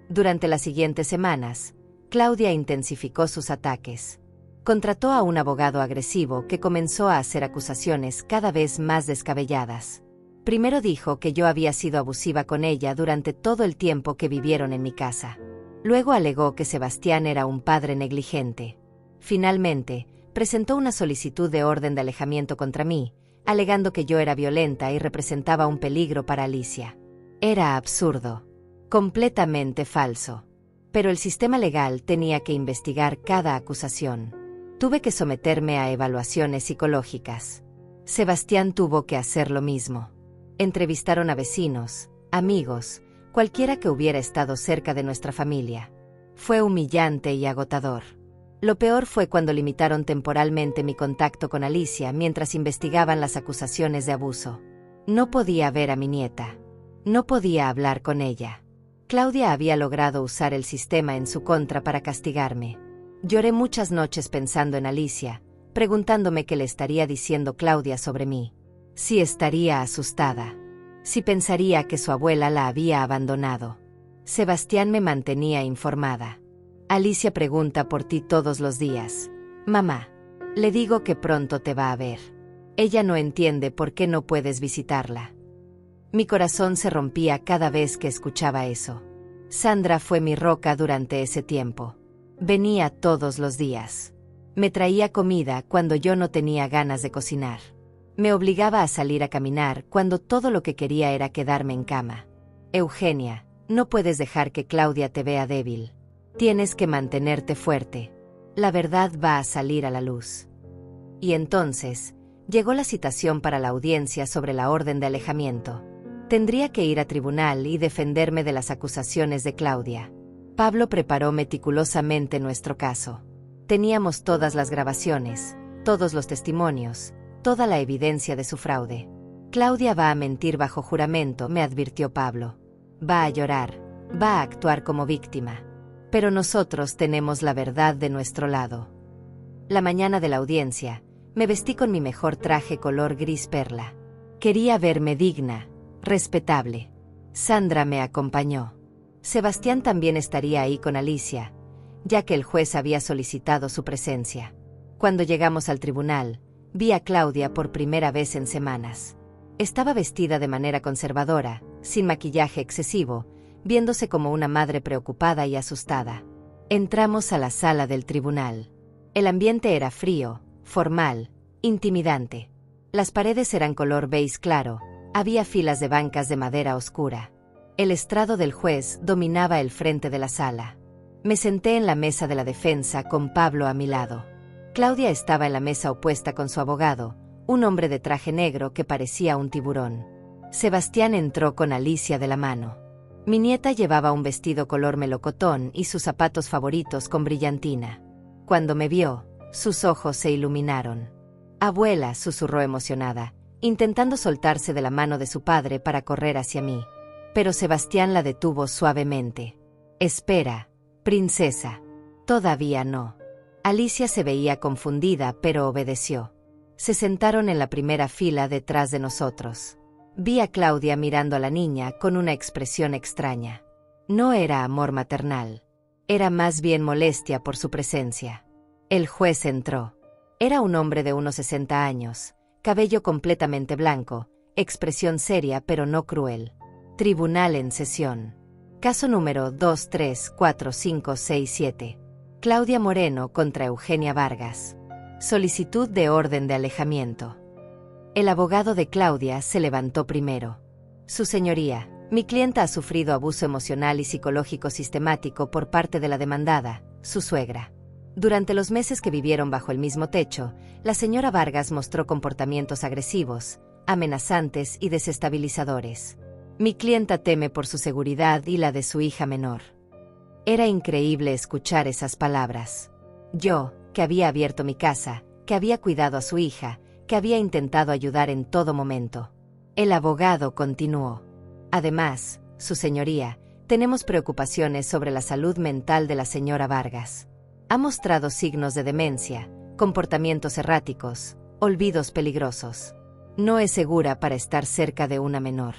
Durante las siguientes semanas, Claudia intensificó sus ataques. Contrató a un abogado agresivo que comenzó a hacer acusaciones cada vez más descabelladas. Primero dijo que yo había sido abusiva con ella durante todo el tiempo que vivieron en mi casa. Luego alegó que Sebastián era un padre negligente. Finalmente, presentó una solicitud de orden de alejamiento contra mí, alegando que yo era violenta y representaba un peligro para Alicia. Era absurdo. Completamente falso. Pero el sistema legal tenía que investigar cada acusación. Tuve que someterme a evaluaciones psicológicas. Sebastián tuvo que hacer lo mismo. Entrevistaron a vecinos, amigos, cualquiera que hubiera estado cerca de nuestra familia. Fue humillante y agotador. Lo peor fue cuando limitaron temporalmente mi contacto con Alicia mientras investigaban las acusaciones de abuso. No podía ver a mi nieta. No podía hablar con ella. Claudia había logrado usar el sistema en su contra para castigarme. Lloré muchas noches pensando en Alicia, preguntándome qué le estaría diciendo Claudia sobre mí. Si estaría asustada. Si pensaría que su abuela la había abandonado. Sebastián me mantenía informada. Alicia pregunta por ti todos los días. Mamá, le digo que pronto te va a ver. Ella no entiende por qué no puedes visitarla. Mi corazón se rompía cada vez que escuchaba eso. Sandra fue mi roca durante ese tiempo. Venía todos los días. Me traía comida cuando yo no tenía ganas de cocinar. Me obligaba a salir a caminar cuando todo lo que quería era quedarme en cama. Eugenia, no puedes dejar que Claudia te vea débil. Tienes que mantenerte fuerte. La verdad va a salir a la luz. Y entonces, llegó la citación para la audiencia sobre la orden de alejamiento. Tendría que ir a tribunal y defenderme de las acusaciones de Claudia. Pablo preparó meticulosamente nuestro caso. Teníamos todas las grabaciones, todos los testimonios, toda la evidencia de su fraude. Claudia va a mentir bajo juramento, me advirtió Pablo. Va a llorar, va a actuar como víctima. Pero nosotros tenemos la verdad de nuestro lado. La mañana de la audiencia, me vestí con mi mejor traje color gris perla. Quería verme digna, respetable. Sandra me acompañó. Sebastián también estaría ahí con Alicia, ya que el juez había solicitado su presencia. Cuando llegamos al tribunal, vi a Claudia por primera vez en semanas. Estaba vestida de manera conservadora, sin maquillaje excesivo, viéndose como una madre preocupada y asustada. Entramos a la sala del tribunal. El ambiente era frío, formal, intimidante. Las paredes eran color beige claro, había filas de bancas de madera oscura. El estrado del juez dominaba el frente de la sala. Me senté en la mesa de la defensa con Pablo a mi lado. Claudia estaba en la mesa opuesta con su abogado, un hombre de traje negro que parecía un tiburón. Sebastián entró con Alicia de la mano. Mi nieta llevaba un vestido color melocotón y sus zapatos favoritos con brillantina. Cuando me vio, sus ojos se iluminaron. «Abuela», susurró emocionada, intentando soltarse de la mano de su padre para correr hacia mí. Pero Sebastián la detuvo suavemente. «Espera, princesa. Todavía no». Alicia se veía confundida, pero obedeció. Se sentaron en la primera fila detrás de nosotros. Vi a Claudia mirando a la niña con una expresión extraña. No era amor maternal. Era más bien molestia por su presencia. El juez entró. Era un hombre de unos 60 años, cabello completamente blanco, expresión seria pero no cruel. Tribunal en sesión. Caso número 2345667. Claudia Moreno contra Eugenia Vargas. Solicitud de orden de alejamiento. El abogado de Claudia se levantó primero. Su señoría, mi clienta ha sufrido abuso emocional y psicológico sistemático por parte de la demandada, su suegra. Durante los meses que vivieron bajo el mismo techo, la señora Vargas mostró comportamientos agresivos, amenazantes y desestabilizadores. Mi clienta teme por su seguridad y la de su hija menor. Era increíble escuchar esas palabras. Yo, que había abierto mi casa, que había cuidado a su hija, que había intentado ayudar en todo momento. El abogado continuó. Además, su señoría, tenemos preocupaciones sobre la salud mental de la señora Vargas. Ha mostrado signos de demencia, comportamientos erráticos, olvidos peligrosos. No es segura para estar cerca de una menor.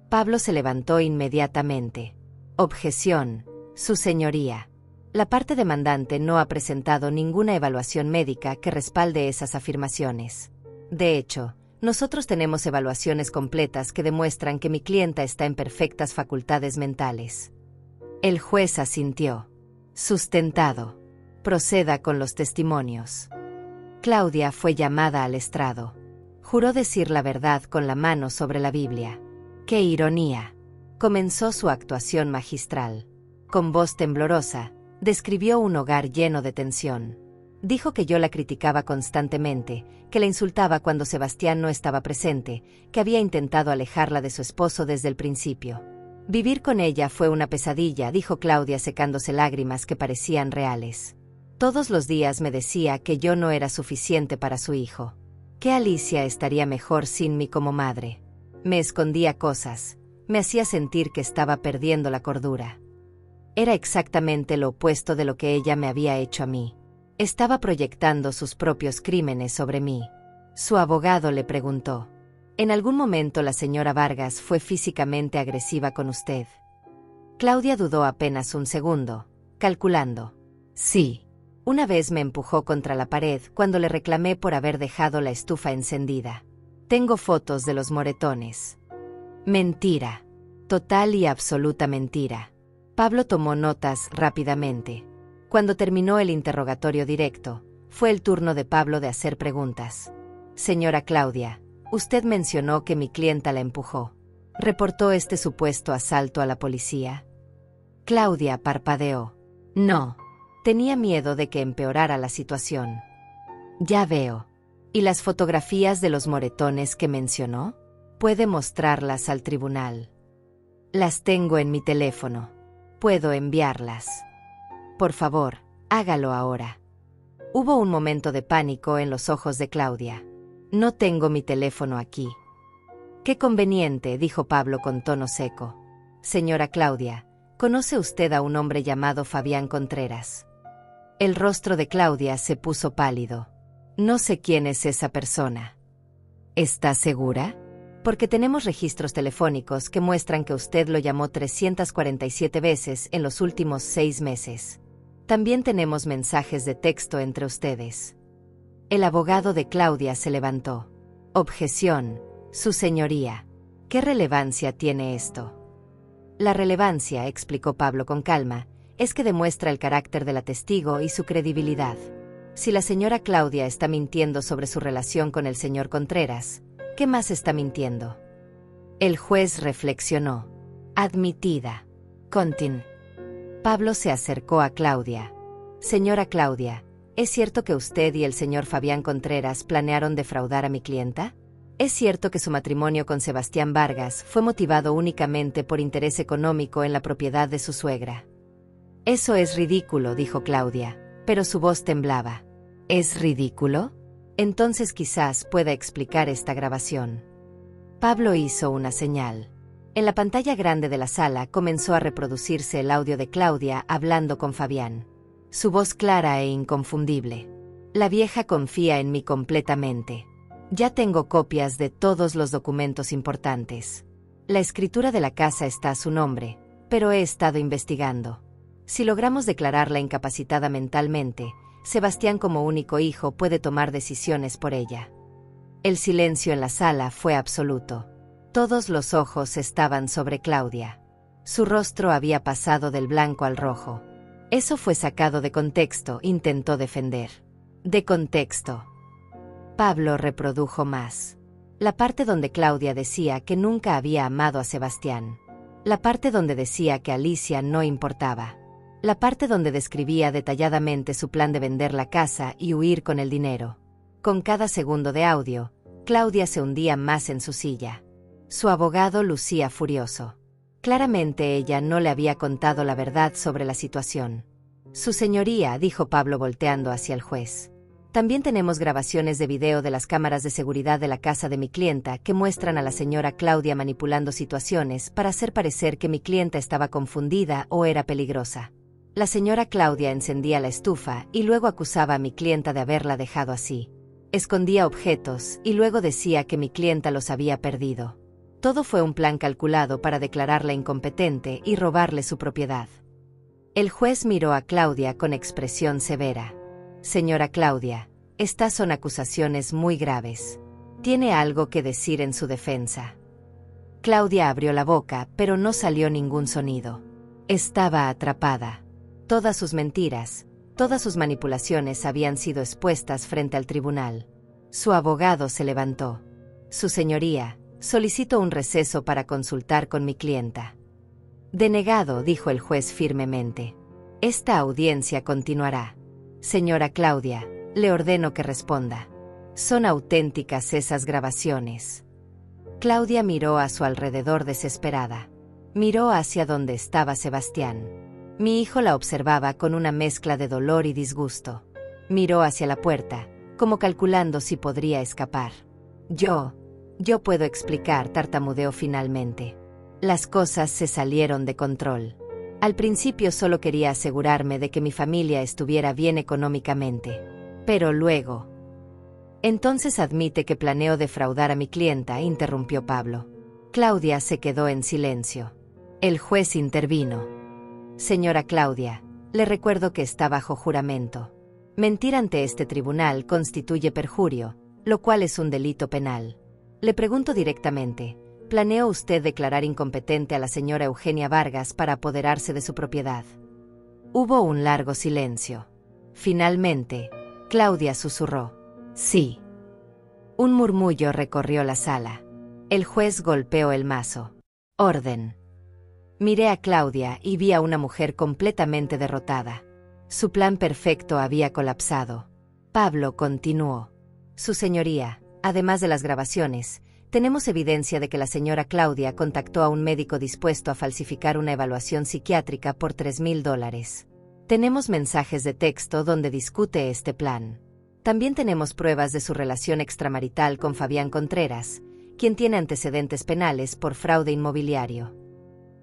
Pablo se levantó inmediatamente. Objeción, su señoría. La parte demandante no ha presentado ninguna evaluación médica que respalde esas afirmaciones. De hecho, nosotros tenemos evaluaciones completas que demuestran que mi clienta está en perfectas facultades mentales. El juez asintió. Sustentado. Proceda con los testimonios. Claudia fue llamada al estrado. Juró decir la verdad con la mano sobre la Biblia. ¡Qué ironía! Comenzó su actuación magistral. Con voz temblorosa, describió un hogar lleno de tensión. Dijo que yo la criticaba constantemente, que la insultaba cuando Sebastián no estaba presente, que había intentado alejarla de su esposo desde el principio. Vivir con ella fue una pesadilla, dijo Claudia secándose lágrimas que parecían reales. Todos los días me decía que yo no era suficiente para su hijo, que Alicia estaría mejor sin mí como madre. Me escondía cosas, me hacía sentir que estaba perdiendo la cordura. Era exactamente lo opuesto de lo que ella me había hecho a mí. Estaba proyectando sus propios crímenes sobre mí. Su abogado le preguntó: ¿En algún momento la señora Vargas fue físicamente agresiva con usted? Claudia dudó apenas un segundo, calculando. Sí. Una vez me empujó contra la pared cuando le reclamé por haber dejado la estufa encendida. Tengo fotos de los moretones. Mentira. Total y absoluta mentira. Pablo tomó notas rápidamente. Cuando terminó el interrogatorio directo, fue el turno de Pablo de hacer preguntas. Señora Claudia, usted mencionó que mi clienta la empujó. ¿Reportó este supuesto asalto a la policía? Claudia parpadeó. No. Tenía miedo de que empeorara la situación. Ya veo. ¿Y las fotografías de los moretones que mencionó? Puede mostrarlas al tribunal. Las tengo en mi teléfono. Puedo enviarlas. Por favor, hágalo ahora. Hubo un momento de pánico en los ojos de Claudia. No tengo mi teléfono aquí. Qué conveniente, dijo Pablo con tono seco. Señora Claudia, ¿conoce usted a un hombre llamado Fabián Contreras? El rostro de Claudia se puso pálido. No sé quién es esa persona. ¿Está segura? Porque tenemos registros telefónicos que muestran que usted lo llamó 347 veces en los últimos 6 meses. También tenemos mensajes de texto entre ustedes. El abogado de Claudia se levantó. Objeción, su señoría. ¿Qué relevancia tiene esto? La relevancia, explicó Pablo con calma, es que demuestra el carácter de la testigo y su credibilidad. Si la señora Claudia está mintiendo sobre su relación con el señor Contreras, ¿qué más está mintiendo? El juez reflexionó. Admitida. Contin. Pablo se acercó a Claudia. Señora Claudia, ¿es cierto que usted y el señor Fabián Contreras planearon defraudar a mi clienta? ¿Es cierto que su matrimonio con Sebastián Vargas fue motivado únicamente por interés económico en la propiedad de su suegra? Eso es ridículo, dijo Claudia, pero su voz temblaba. ¿Es ridículo? Entonces quizás pueda explicar esta grabación. Pablo hizo una señal. En la pantalla grande de la sala comenzó a reproducirse el audio de Claudia hablando con Fabián. Su voz clara e inconfundible. La vieja confía en mí completamente. Ya tengo copias de todos los documentos importantes. La escritura de la casa está a su nombre, pero he estado investigando. Si logramos declararla incapacitada mentalmente, Sebastián como único hijo puede tomar decisiones por ella. El silencio en la sala fue absoluto. Todos los ojos estaban sobre Claudia. Su rostro había pasado del blanco al rojo. Eso fue sacado de contexto, intentó defender. De contexto. Pablo reprodujo más. La parte donde Claudia decía que nunca había amado a Sebastián. La parte donde decía que Alicia no importaba. La parte donde describía detalladamente su plan de vender la casa y huir con el dinero. Con cada segundo de audio, Claudia se hundía más en su silla. Su abogado lucía furioso. Claramente ella no le había contado la verdad sobre la situación. Su señoría, dijo Pablo volteando hacia el juez. También tenemos grabaciones de video de las cámaras de seguridad de la casa de mi clienta que muestran a la señora Claudia manipulando situaciones para hacer parecer que mi clienta estaba confundida o era peligrosa. La señora Claudia encendía la estufa y luego acusaba a mi clienta de haberla dejado así. Escondía objetos y luego decía que mi clienta los había perdido. Todo fue un plan calculado para declararla incompetente y robarle su propiedad. El juez miró a Claudia con expresión severa. Señora Claudia, estas son acusaciones muy graves. ¿Tiene algo que decir en su defensa? Claudia abrió la boca, pero no salió ningún sonido. Estaba atrapada. Todas sus mentiras, todas sus manipulaciones habían sido expuestas frente al tribunal. Su abogado se levantó. Su señoría, solicito un receso para consultar con mi clienta. Denegado, dijo el juez firmemente. Esta audiencia continuará. Señora Claudia, le ordeno que responda. ¿Son auténticas esas grabaciones? Claudia miró a su alrededor desesperada. Miró hacia donde estaba Sebastián. Mi hijo la observaba con una mezcla de dolor y disgusto. Miró hacia la puerta, como calculando si podría escapar. Yo puedo explicar, tartamudeó finalmente. Las cosas se salieron de control. Al principio solo quería asegurarme de que mi familia estuviera bien económicamente. Pero luego... Entonces admite que planeo defraudar a mi clienta, interrumpió Pablo. Claudia se quedó en silencio. El juez intervino. Señora Claudia, le recuerdo que está bajo juramento. Mentir ante este tribunal constituye perjurio, lo cual es un delito penal. Le pregunto directamente, ¿planeó usted declarar incompetente a la señora Eugenia Vargas para apoderarse de su propiedad? Hubo un largo silencio. Finalmente, Claudia susurró. Sí. Un murmullo recorrió la sala. El juez golpeó el mazo. Orden. Miré a Claudia y vi a una mujer completamente derrotada. Su plan perfecto había colapsado. Pablo continuó. Su señoría, además de las grabaciones, tenemos evidencia de que la señora Claudia contactó a un médico dispuesto a falsificar una evaluación psiquiátrica por $3,000. Tenemos mensajes de texto donde discute este plan. También tenemos pruebas de su relación extramarital con Fabián Contreras, quien tiene antecedentes penales por fraude inmobiliario.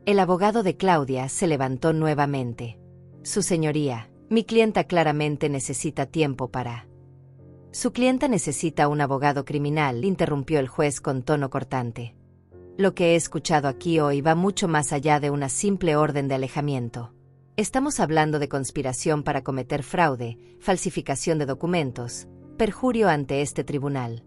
El abogado de Claudia se levantó nuevamente. Su señoría, mi clienta claramente necesita tiempo para... Su clienta necesita un abogado criminal, interrumpió el juez con tono cortante. Lo que he escuchado aquí hoy va mucho más allá de una simple orden de alejamiento. Estamos hablando de conspiración para cometer fraude, falsificación de documentos, perjurio ante este tribunal.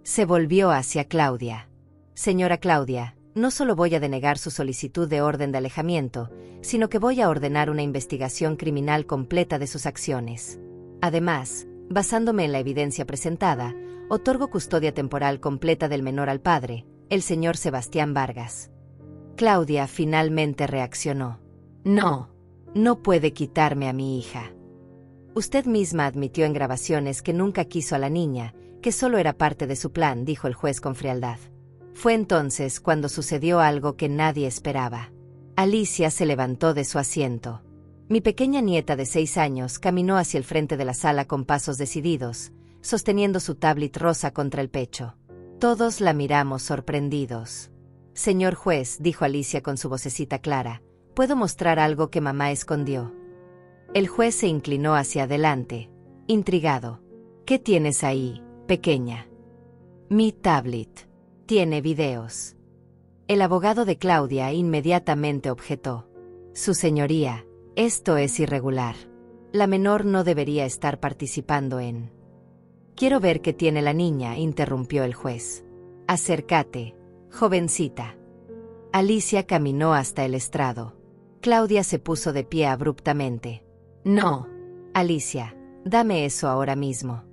Se volvió hacia Claudia. Señora Claudia, no solo voy a denegar su solicitud de orden de alejamiento, sino que voy a ordenar una investigación criminal completa de sus acciones. Además, basándome en la evidencia presentada, otorgo custodia temporal completa del menor al padre, el señor Sebastián Vargas. Claudia finalmente reaccionó. No. No puede quitarme a mi hija. Usted misma admitió en grabaciones que nunca quiso a la niña, que solo era parte de su plan, dijo el juez con frialdad. Fue entonces cuando sucedió algo que nadie esperaba. Alicia se levantó de su asiento. Mi pequeña nieta de 6 años caminó hacia el frente de la sala con pasos decididos, sosteniendo su tablet rosa contra el pecho. Todos la miramos sorprendidos. Señor juez, dijo Alicia con su vocecita clara, ¿puedo mostrar algo que mamá escondió? El juez se inclinó hacia adelante, intrigado. ¿Qué tienes ahí, pequeña? Mi tablet. Tiene videos. El abogado de Claudia inmediatamente objetó. Su señoría, esto es irregular. La menor no debería estar participando en... Quiero ver qué tiene la niña, interrumpió el juez. Acércate, jovencita. Alicia caminó hasta el estrado. Claudia se puso de pie abruptamente. No. Alicia, dame eso ahora mismo.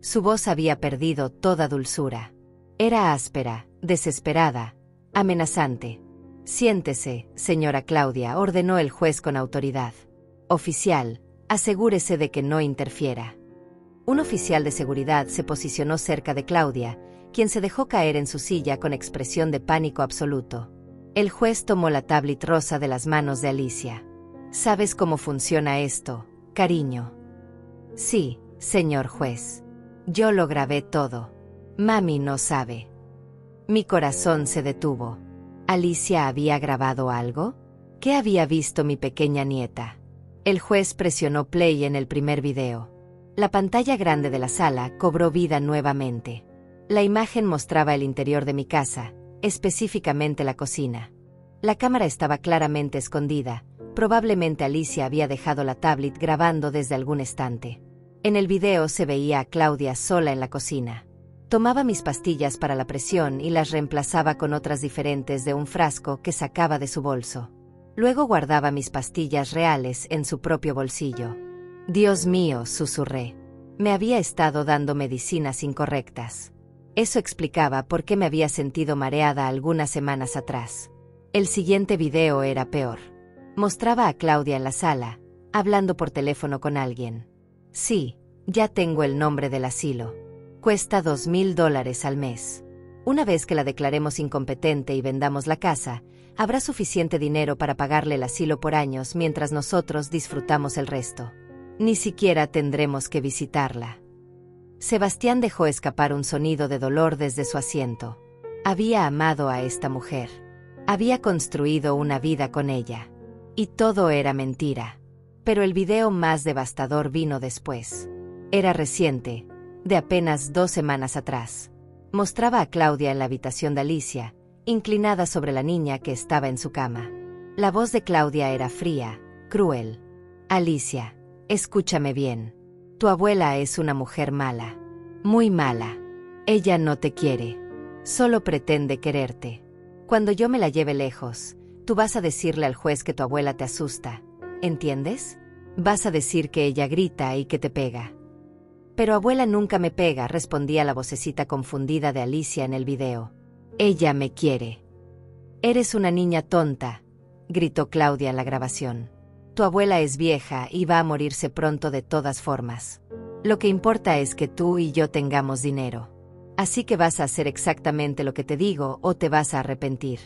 Su voz había perdido toda dulzura. Era áspera, desesperada, amenazante. Siéntese, señora Claudia, ordenó el juez con autoridad. Oficial, asegúrese de que no interfiera. Un oficial de seguridad se posicionó cerca de Claudia, quien se dejó caer en su silla con expresión de pánico absoluto. El juez tomó la tablet rosa de las manos de Alicia. ¿Sabes cómo funciona esto, cariño? Sí, señor juez. Yo lo grabé todo. Mami no sabe. Mi corazón se detuvo. ¿Alicia había grabado algo? ¿Qué había visto mi pequeña nieta? El juez presionó play en el primer video. La pantalla grande de la sala cobró vida nuevamente. La imagen mostraba el interior de mi casa, específicamente la cocina. La cámara estaba claramente escondida, probablemente Alicia había dejado la tablet grabando desde algún estante. En el video se veía a Claudia sola en la cocina. Tomaba mis pastillas para la presión y las reemplazaba con otras diferentes de un frasco que sacaba de su bolso. Luego guardaba mis pastillas reales en su propio bolsillo. Dios mío, susurré. Me había estado dando medicinas incorrectas. Eso explicaba por qué me había sentido mareada algunas semanas atrás. El siguiente video era peor. Mostraba a Claudia en la sala, hablando por teléfono con alguien. Sí, ya tengo el nombre del asilo. Cuesta $2,000 al mes. Una vez que la declaremos incompetente y vendamos la casa, habrá suficiente dinero para pagarle el asilo por años mientras nosotros disfrutamos el resto. Ni siquiera tendremos que visitarla. Sebastián dejó escapar un sonido de dolor desde su asiento. Había amado a esta mujer. Había construido una vida con ella. Y todo era mentira. Pero el video más devastador vino después. Era reciente, de apenas 2 semanas atrás. Mostraba a Claudia en la habitación de Alicia, inclinada sobre la niña que estaba en su cama. La voz de Claudia era fría, cruel. Alicia, escúchame bien. Tu abuela es una mujer mala. Muy mala. Ella no te quiere. Solo pretende quererte. Cuando yo me la lleve lejos, tú vas a decirle al juez que tu abuela te asusta. ¿Entiendes? Vas a decir que ella grita y que te pega. Pero abuela nunca me pega, respondía la vocecita confundida de Alicia en el video. Ella me quiere. Eres una niña tonta, gritó Claudia en la grabación. Tu abuela es vieja y va a morirse pronto de todas formas. Lo que importa es que tú y yo tengamos dinero. Así que vas a hacer exactamente lo que te digo o te vas a arrepentir.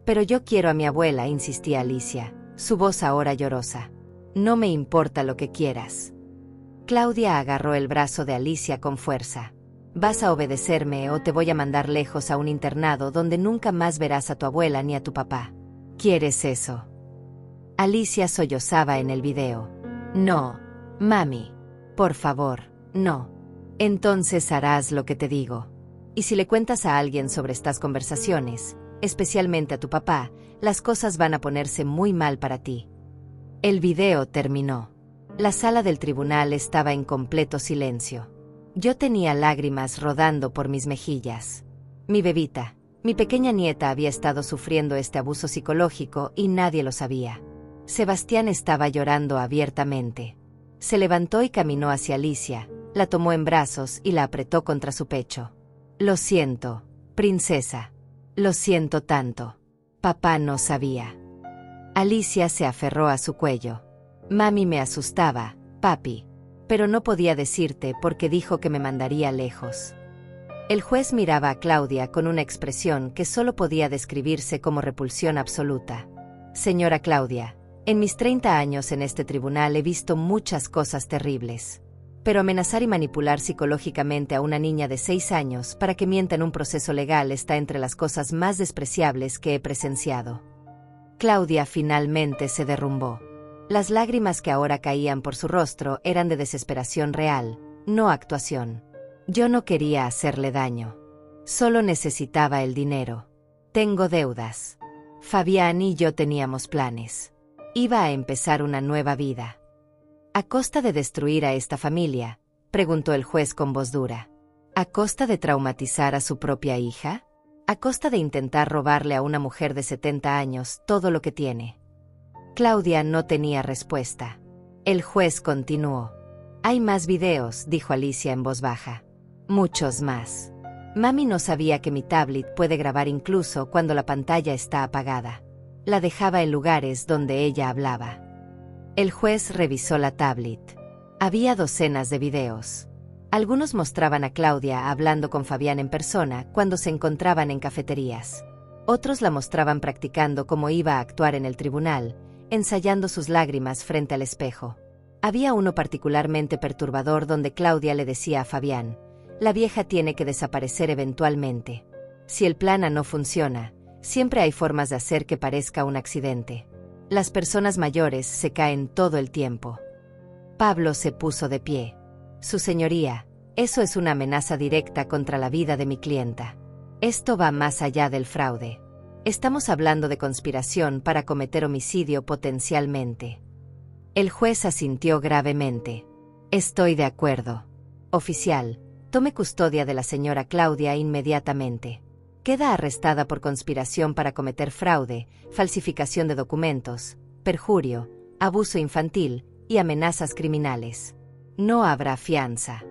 Pero yo quiero a mi abuela, insistía Alicia, su voz ahora llorosa. No me importa lo que quieras. Claudia agarró el brazo de Alicia con fuerza. Vas a obedecerme o te voy a mandar lejos a un internado donde nunca más verás a tu abuela ni a tu papá. ¿Quieres eso? Alicia sollozaba en el video. No, mami. Por favor, no. Entonces harás lo que te digo. Y si le cuentas a alguien sobre estas conversaciones, especialmente a tu papá, las cosas van a ponerse muy mal para ti. El video terminó. La sala del tribunal estaba en completo silencio. Yo tenía lágrimas rodando por mis mejillas. Mi bebita, mi pequeña nieta había estado sufriendo este abuso psicológico y nadie lo sabía. Sebastián estaba llorando abiertamente. Se levantó y caminó hacia Alicia, la tomó en brazos y la apretó contra su pecho. Lo siento, princesa. Lo siento tanto. Papá no sabía. Alicia se aferró a su cuello. Mami me asustaba, papi. Pero no podía decirte porque dijo que me mandaría lejos. El juez miraba a Claudia con una expresión que solo podía describirse como repulsión absoluta. Señora Claudia, en mis 30 años en este tribunal he visto muchas cosas terribles. Pero amenazar y manipular psicológicamente a una niña de 6 años para que mienta en un proceso legal está entre las cosas más despreciables que he presenciado. Claudia finalmente se derrumbó. Las lágrimas que ahora caían por su rostro eran de desesperación real, no actuación. Yo no quería hacerle daño. Solo necesitaba el dinero. Tengo deudas. Fabián y yo teníamos planes. Iba a empezar una nueva vida. ¿A costa de destruir a esta familia?, preguntó el juez con voz dura. ¿A costa de traumatizar a su propia hija? ¿A costa de intentar robarle a una mujer de 70 años todo lo que tiene? Claudia no tenía respuesta. El juez continuó. Hay más videos, dijo Alicia en voz baja. Muchos más. Mami no sabía que mi tablet puede grabar incluso cuando la pantalla está apagada. La dejaba en lugares donde ella hablaba. El juez revisó la tablet. Había docenas de videos. Algunos mostraban a Claudia hablando con Fabián en persona cuando se encontraban en cafeterías. Otros la mostraban practicando cómo iba a actuar en el tribunal, ensayando sus lágrimas frente al espejo. Había uno particularmente perturbador donde Claudia le decía a Fabián: la vieja tiene que desaparecer eventualmente. Si el plan A no funciona, siempre hay formas de hacer que parezca un accidente. Las personas mayores se caen todo el tiempo. Pablo se puso de pie. Su señoría, eso es una amenaza directa contra la vida de mi clienta. Esto va más allá del fraude. Estamos hablando de conspiración para cometer homicidio potencialmente. El juez asintió gravemente. Estoy de acuerdo. Oficial, tome custodia de la señora Claudia inmediatamente. Queda arrestada por conspiración para cometer fraude, falsificación de documentos, perjurio, abuso infantil y amenazas criminales. No habrá fianza.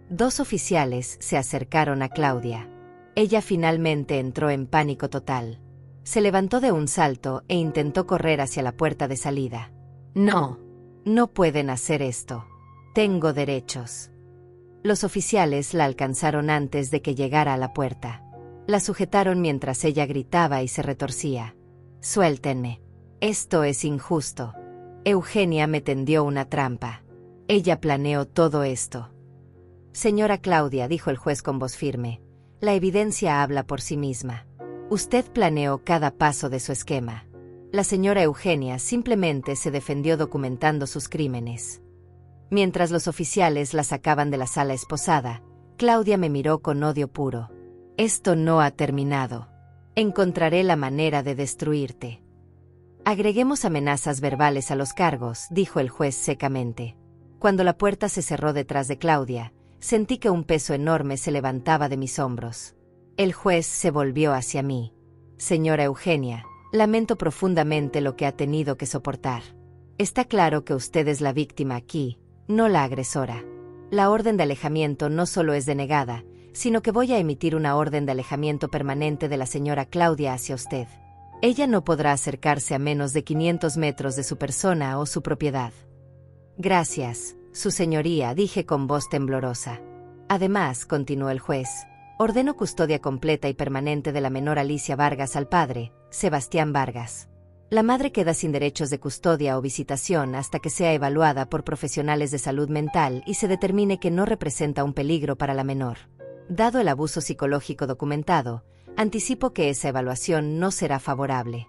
2 oficiales se acercaron a Claudia. Ella finalmente entró en pánico total. Se levantó de un salto e intentó correr hacia la puerta de salida. No, no pueden hacer esto. Tengo derechos. Los oficiales la alcanzaron antes de que llegara a la puerta. La sujetaron mientras ella gritaba y se retorcía. Suéltenme. Esto es injusto. Eugenia me tendió una trampa. Ella planeó todo esto. Señora Claudia, dijo el juez con voz firme, la evidencia habla por sí misma. Usted planeó cada paso de su esquema. La señora Eugenia simplemente se defendió documentando sus crímenes. Mientras los oficiales la sacaban de la sala esposada, Claudia me miró con odio puro. Esto no ha terminado. Encontraré la manera de destruirte. Agreguemos amenazas verbales a los cargos, dijo el juez secamente. Cuando la puerta se cerró detrás de Claudia, sentí que un peso enorme se levantaba de mis hombros. El juez se volvió hacia mí. Señora Eugenia, lamento profundamente lo que ha tenido que soportar. Está claro que usted es la víctima aquí, no la agresora. La orden de alejamiento no solo es denegada, sino que voy a emitir una orden de alejamiento permanente de la señora Claudia hacia usted. Ella no podrá acercarse a menos de 500 metros de su persona o su propiedad. Gracias, su señoría, dije con voz temblorosa. Además, continuó el juez, ordeno custodia completa y permanente de la menor Alicia Vargas al padre, Sebastián Vargas. La madre queda sin derechos de custodia o visitación hasta que sea evaluada por profesionales de salud mental y se determine que no representa un peligro para la menor. Dado el abuso psicológico documentado, anticipo que esa evaluación no será favorable.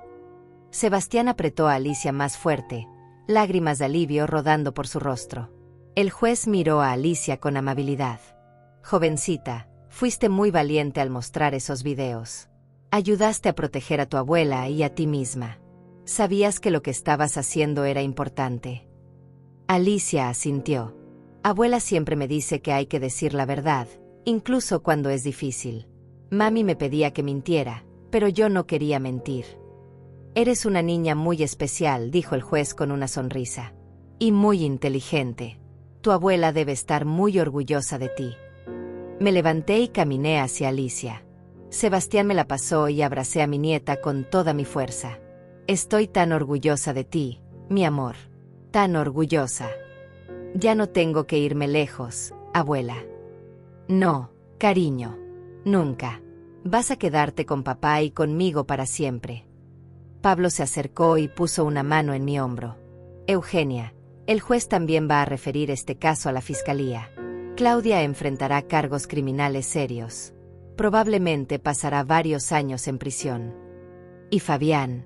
Sebastián apretó a Alicia más fuerte, lágrimas de alivio rodando por su rostro. El juez miró a Alicia con amabilidad. Jovencita, fuiste muy valiente al mostrar esos videos. Ayudaste a proteger a tu abuela y a ti misma. Sabías que lo que estabas haciendo era importante. Alicia asintió. Abuela siempre me dice que hay que decir la verdad, incluso cuando es difícil. Mami me pedía que mintiera, pero yo no quería mentir. Eres una niña muy especial, dijo el juez con una sonrisa. Y muy inteligente. Tu abuela debe estar muy orgullosa de ti. Me levanté y caminé hacia Alicia. Sebastián me la pasó y abracé a mi nieta con toda mi fuerza. Estoy tan orgullosa de ti, mi amor. Tan orgullosa. Ya no tengo que irme lejos, abuela. No, cariño. Nunca. Vas a quedarte con papá y conmigo para siempre. Pablo se acercó y puso una mano en mi hombro. Eugenia, el juez también va a referir este caso a la fiscalía. Claudia enfrentará cargos criminales serios. Probablemente pasará varios años en prisión. ¿Y Fabián?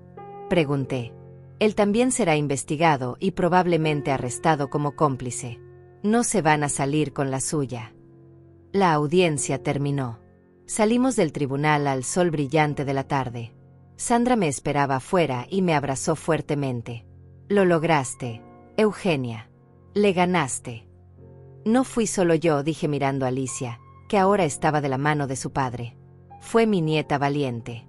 Pregunté. Él también será investigado y probablemente arrestado como cómplice. No se van a salir con la suya. La audiencia terminó. Salimos del tribunal al sol brillante de la tarde. Sandra me esperaba afuera y me abrazó fuertemente. Lo lograste, Eugenia. Le ganaste. No fui solo yo, dije mirando a Alicia, que ahora estaba de la mano de su padre. Fue mi nieta valiente.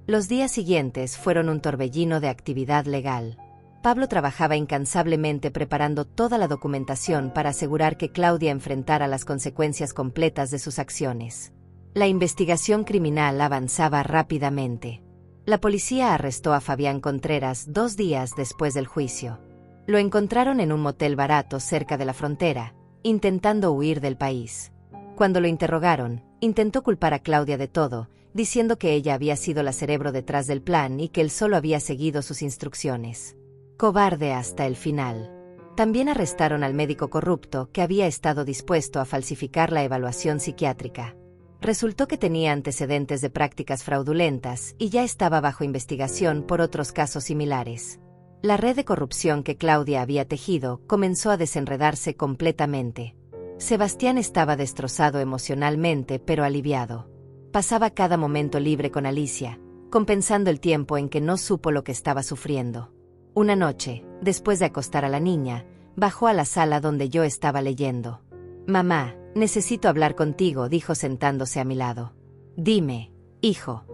Los días siguientes fueron un torbellino de actividad legal. Pablo trabajaba incansablemente preparando toda la documentación para asegurar que Claudia enfrentara las consecuencias completas de sus acciones. La investigación criminal avanzaba rápidamente. La policía arrestó a Fabián Contreras 2 días después del juicio. Lo encontraron en un motel barato cerca de la frontera, intentando huir del país. Cuando lo interrogaron, intentó culpar a Claudia de todo, diciendo que ella había sido la cerebro detrás del plan y que él solo había seguido sus instrucciones. Cobarde hasta el final. También arrestaron al médico corrupto que había estado dispuesto a falsificar la evaluación psiquiátrica. Resultó que tenía antecedentes de prácticas fraudulentas y ya estaba bajo investigación por otros casos similares. La red de corrupción que Claudia había tejido comenzó a desenredarse completamente. Sebastián estaba destrozado emocionalmente pero aliviado. Pasaba cada momento libre con Alicia, compensando el tiempo en que no supo lo que estaba sufriendo. Una noche, después de acostar a la niña, bajó a la sala donde yo estaba leyendo. «Mamá, necesito hablar contigo», dijo sentándose a mi lado. «Dime, hijo».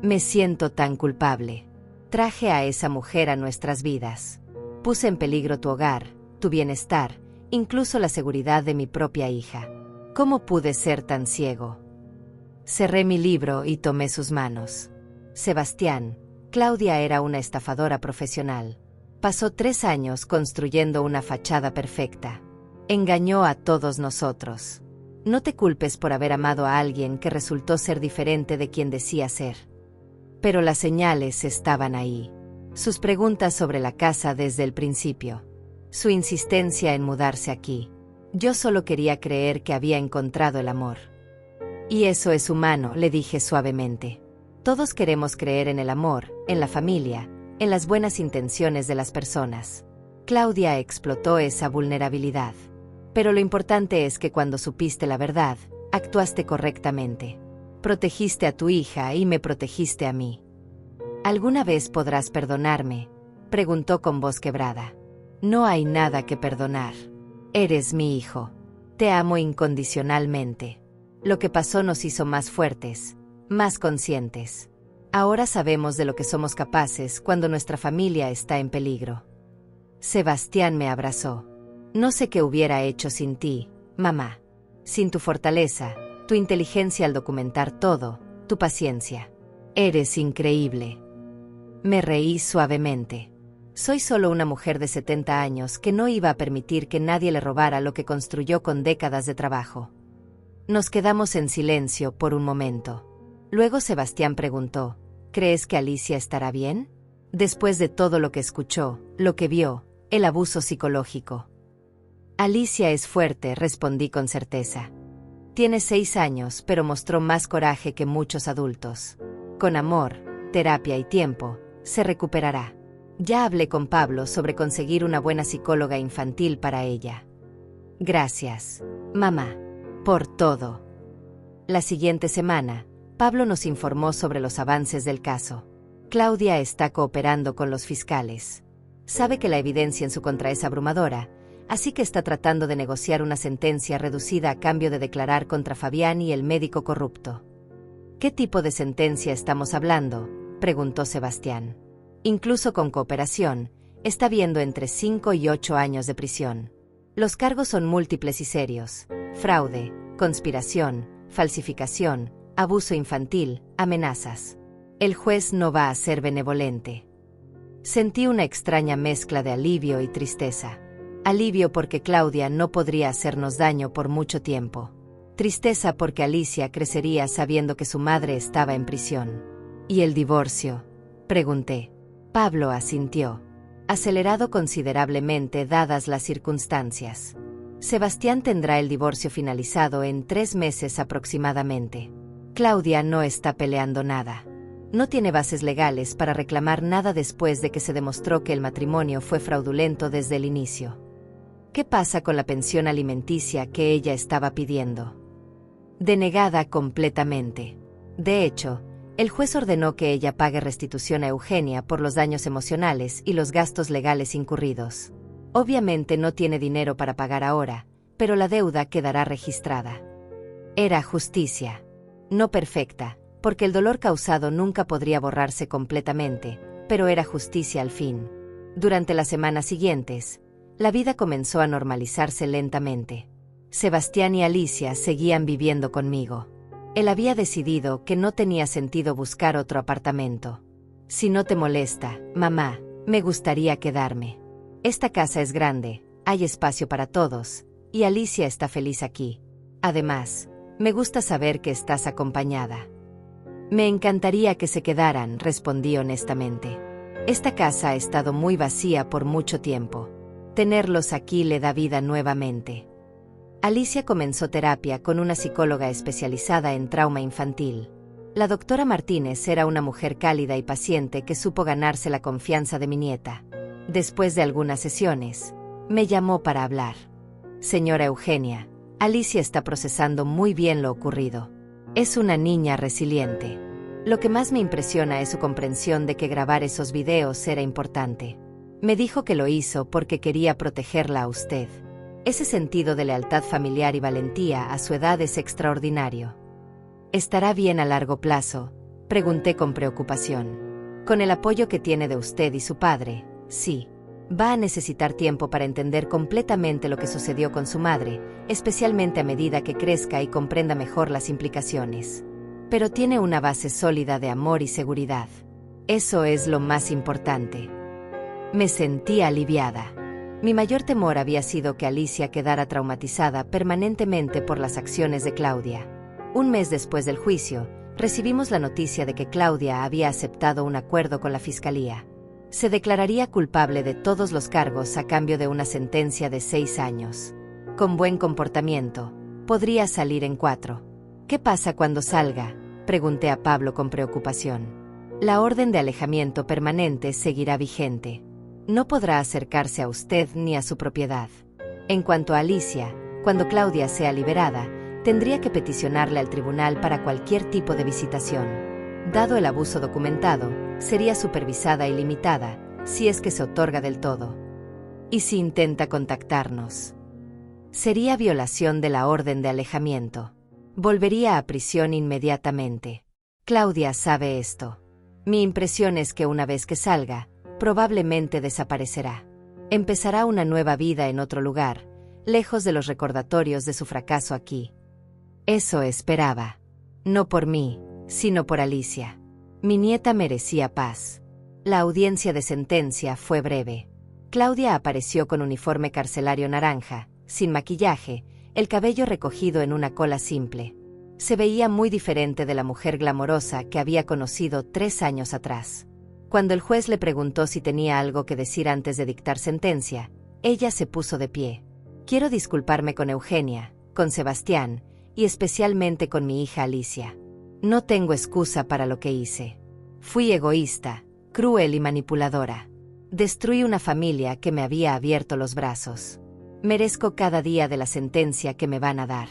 «Me siento tan culpable. Traje a esa mujer a nuestras vidas. Puse en peligro tu hogar, tu bienestar, incluso la seguridad de mi propia hija. ¿Cómo pude ser tan ciego?» Cerré mi libro y tomé sus manos. Sebastián, Claudia era una estafadora profesional. Pasó 3 años construyendo una fachada perfecta. Engañó a todos nosotros. No te culpes por haber amado a alguien que resultó ser diferente de quien decía ser. Pero las señales estaban ahí. Sus preguntas sobre la casa desde el principio. Su insistencia en mudarse aquí. Yo solo quería creer que había encontrado el amor. Y eso es humano, le dije suavemente. Todos queremos creer en el amor, en la familia, en las buenas intenciones de las personas. Claudia explotó esa vulnerabilidad. Pero lo importante es que cuando supiste la verdad, actuaste correctamente. Protegiste a tu hija y me protegiste a mí. ¿Alguna vez podrás perdonarme?, preguntó con voz quebrada. No hay nada que perdonar. Eres mi hijo. Te amo incondicionalmente. Lo que pasó nos hizo más fuertes, más conscientes. Ahora sabemos de lo que somos capaces cuando nuestra familia está en peligro. Sebastián me abrazó. No sé qué hubiera hecho sin ti, mamá. Sin tu fortaleza, tu inteligencia al documentar todo, tu paciencia. Eres increíble. Me reí suavemente. Soy solo una mujer de 70 años que no iba a permitir que nadie le robara lo que construyó con décadas de trabajo. Nos quedamos en silencio por un momento. Luego Sebastián preguntó, ¿crees que Alicia estará bien? Después de todo lo que escuchó, lo que vio, el abuso psicológico. Alicia es fuerte, respondí con certeza. Tiene 6 años, pero mostró más coraje que muchos adultos. Con amor, terapia y tiempo, se recuperará. Ya hablé con Pablo sobre conseguir una buena psicóloga infantil para ella. Gracias, mamá, por todo. La siguiente semana, Pablo nos informó sobre los avances del caso. Claudia está cooperando con los fiscales. Sabe que la evidencia en su contra es abrumadora, así que está tratando de negociar una sentencia reducida a cambio de declarar contra Fabián y el médico corrupto. ¿Qué tipo de sentencia estamos hablando?, preguntó Sebastián. Incluso con cooperación, está viendo entre 5 y 8 años de prisión. Los cargos son múltiples y serios: fraude, conspiración, falsificación, abuso infantil, amenazas. El juez no va a ser benevolente. Sentí una extraña mezcla de alivio y tristeza. Alivio porque Claudia no podría hacernos daño por mucho tiempo. Tristeza porque Alicia crecería sabiendo que su madre estaba en prisión. ¿Y el divorcio?, pregunté. Pablo asintió. Acelerado considerablemente dadas las circunstancias. Sebastián tendrá el divorcio finalizado en 3 meses aproximadamente. Claudia no está peleando nada. No tiene bases legales para reclamar nada después de que se demostró que el matrimonio fue fraudulento desde el inicio. ¿Qué pasa con la pensión alimenticia que ella estaba pidiendo? Denegada completamente. De hecho, el juez ordenó que ella pague restitución a Eugenia por los daños emocionales y los gastos legales incurridos. Obviamente no tiene dinero para pagar ahora, pero la deuda quedará registrada. Era justicia. No perfecta, porque el dolor causado nunca podría borrarse completamente, pero era justicia al fin. Durante las semanas siguientes, la vida comenzó a normalizarse lentamente. Sebastián y Alicia seguían viviendo conmigo. Él había decidido que no tenía sentido buscar otro apartamento. Si no te molesta, mamá, me gustaría quedarme. Esta casa es grande, hay espacio para todos, y Alicia está feliz aquí. Además, me gusta saber que estás acompañada. Me encantaría que se quedaran, respondí honestamente. Esta casa ha estado muy vacía por mucho tiempo. Tenerlos aquí le da vida nuevamente. Alicia comenzó terapia con una psicóloga especializada en trauma infantil. La doctora Martínez era una mujer cálida y paciente que supo ganarse la confianza de mi nieta. Después de algunas sesiones, me llamó para hablar. Señora Eugenia, Alicia está procesando muy bien lo ocurrido. Es una niña resiliente. Lo que más me impresiona es su comprensión de que grabar esos videos era importante. Me dijo que lo hizo porque quería protegerla a usted. Ese sentido de lealtad familiar y valentía a su edad es extraordinario. ¿Estará bien a largo plazo?, pregunté con preocupación. Con el apoyo que tiene de usted y su padre, sí. Va a necesitar tiempo para entender completamente lo que sucedió con su madre, especialmente a medida que crezca y comprenda mejor las implicaciones. Pero tiene una base sólida de amor y seguridad. Eso es lo más importante. Me sentí aliviada. Mi mayor temor había sido que Alicia quedara traumatizada permanentemente por las acciones de Claudia. Un mes después del juicio, recibimos la noticia de que Claudia había aceptado un acuerdo con la fiscalía. Se declararía culpable de todos los cargos a cambio de una sentencia de 6 años. Con buen comportamiento, podría salir en 4. ¿Qué pasa cuando salga?, pregunté a Pablo con preocupación. La orden de alejamiento permanente seguirá vigente. No podrá acercarse a usted ni a su propiedad. En cuanto a Alicia, cuando Claudia sea liberada, tendría que peticionarle al tribunal para cualquier tipo de visitación. Dado el abuso documentado, sería supervisada y limitada, si es que se otorga del todo. ¿Y si intenta contactarnos? Sería violación de la orden de alejamiento. Volvería a prisión inmediatamente. Claudia sabe esto. Mi impresión es que una vez que salga, probablemente desaparecerá. Empezará una nueva vida en otro lugar, lejos de los recordatorios de su fracaso aquí. Eso esperaba. No por mí, sino por Alicia. Mi nieta merecía paz. La audiencia de sentencia fue breve. Claudia apareció con uniforme carcelario naranja, sin maquillaje, el cabello recogido en una cola simple. Se veía muy diferente de la mujer glamorosa que había conocido 3 años atrás. Cuando el juez le preguntó si tenía algo que decir antes de dictar sentencia, ella se puso de pie. Quiero disculparme con Eugenia, con Sebastián, y especialmente con mi hija Alicia. No tengo excusa para lo que hice. Fui egoísta, cruel y manipuladora. Destruí una familia que me había abierto los brazos. Merezco cada día de la sentencia que me van a dar.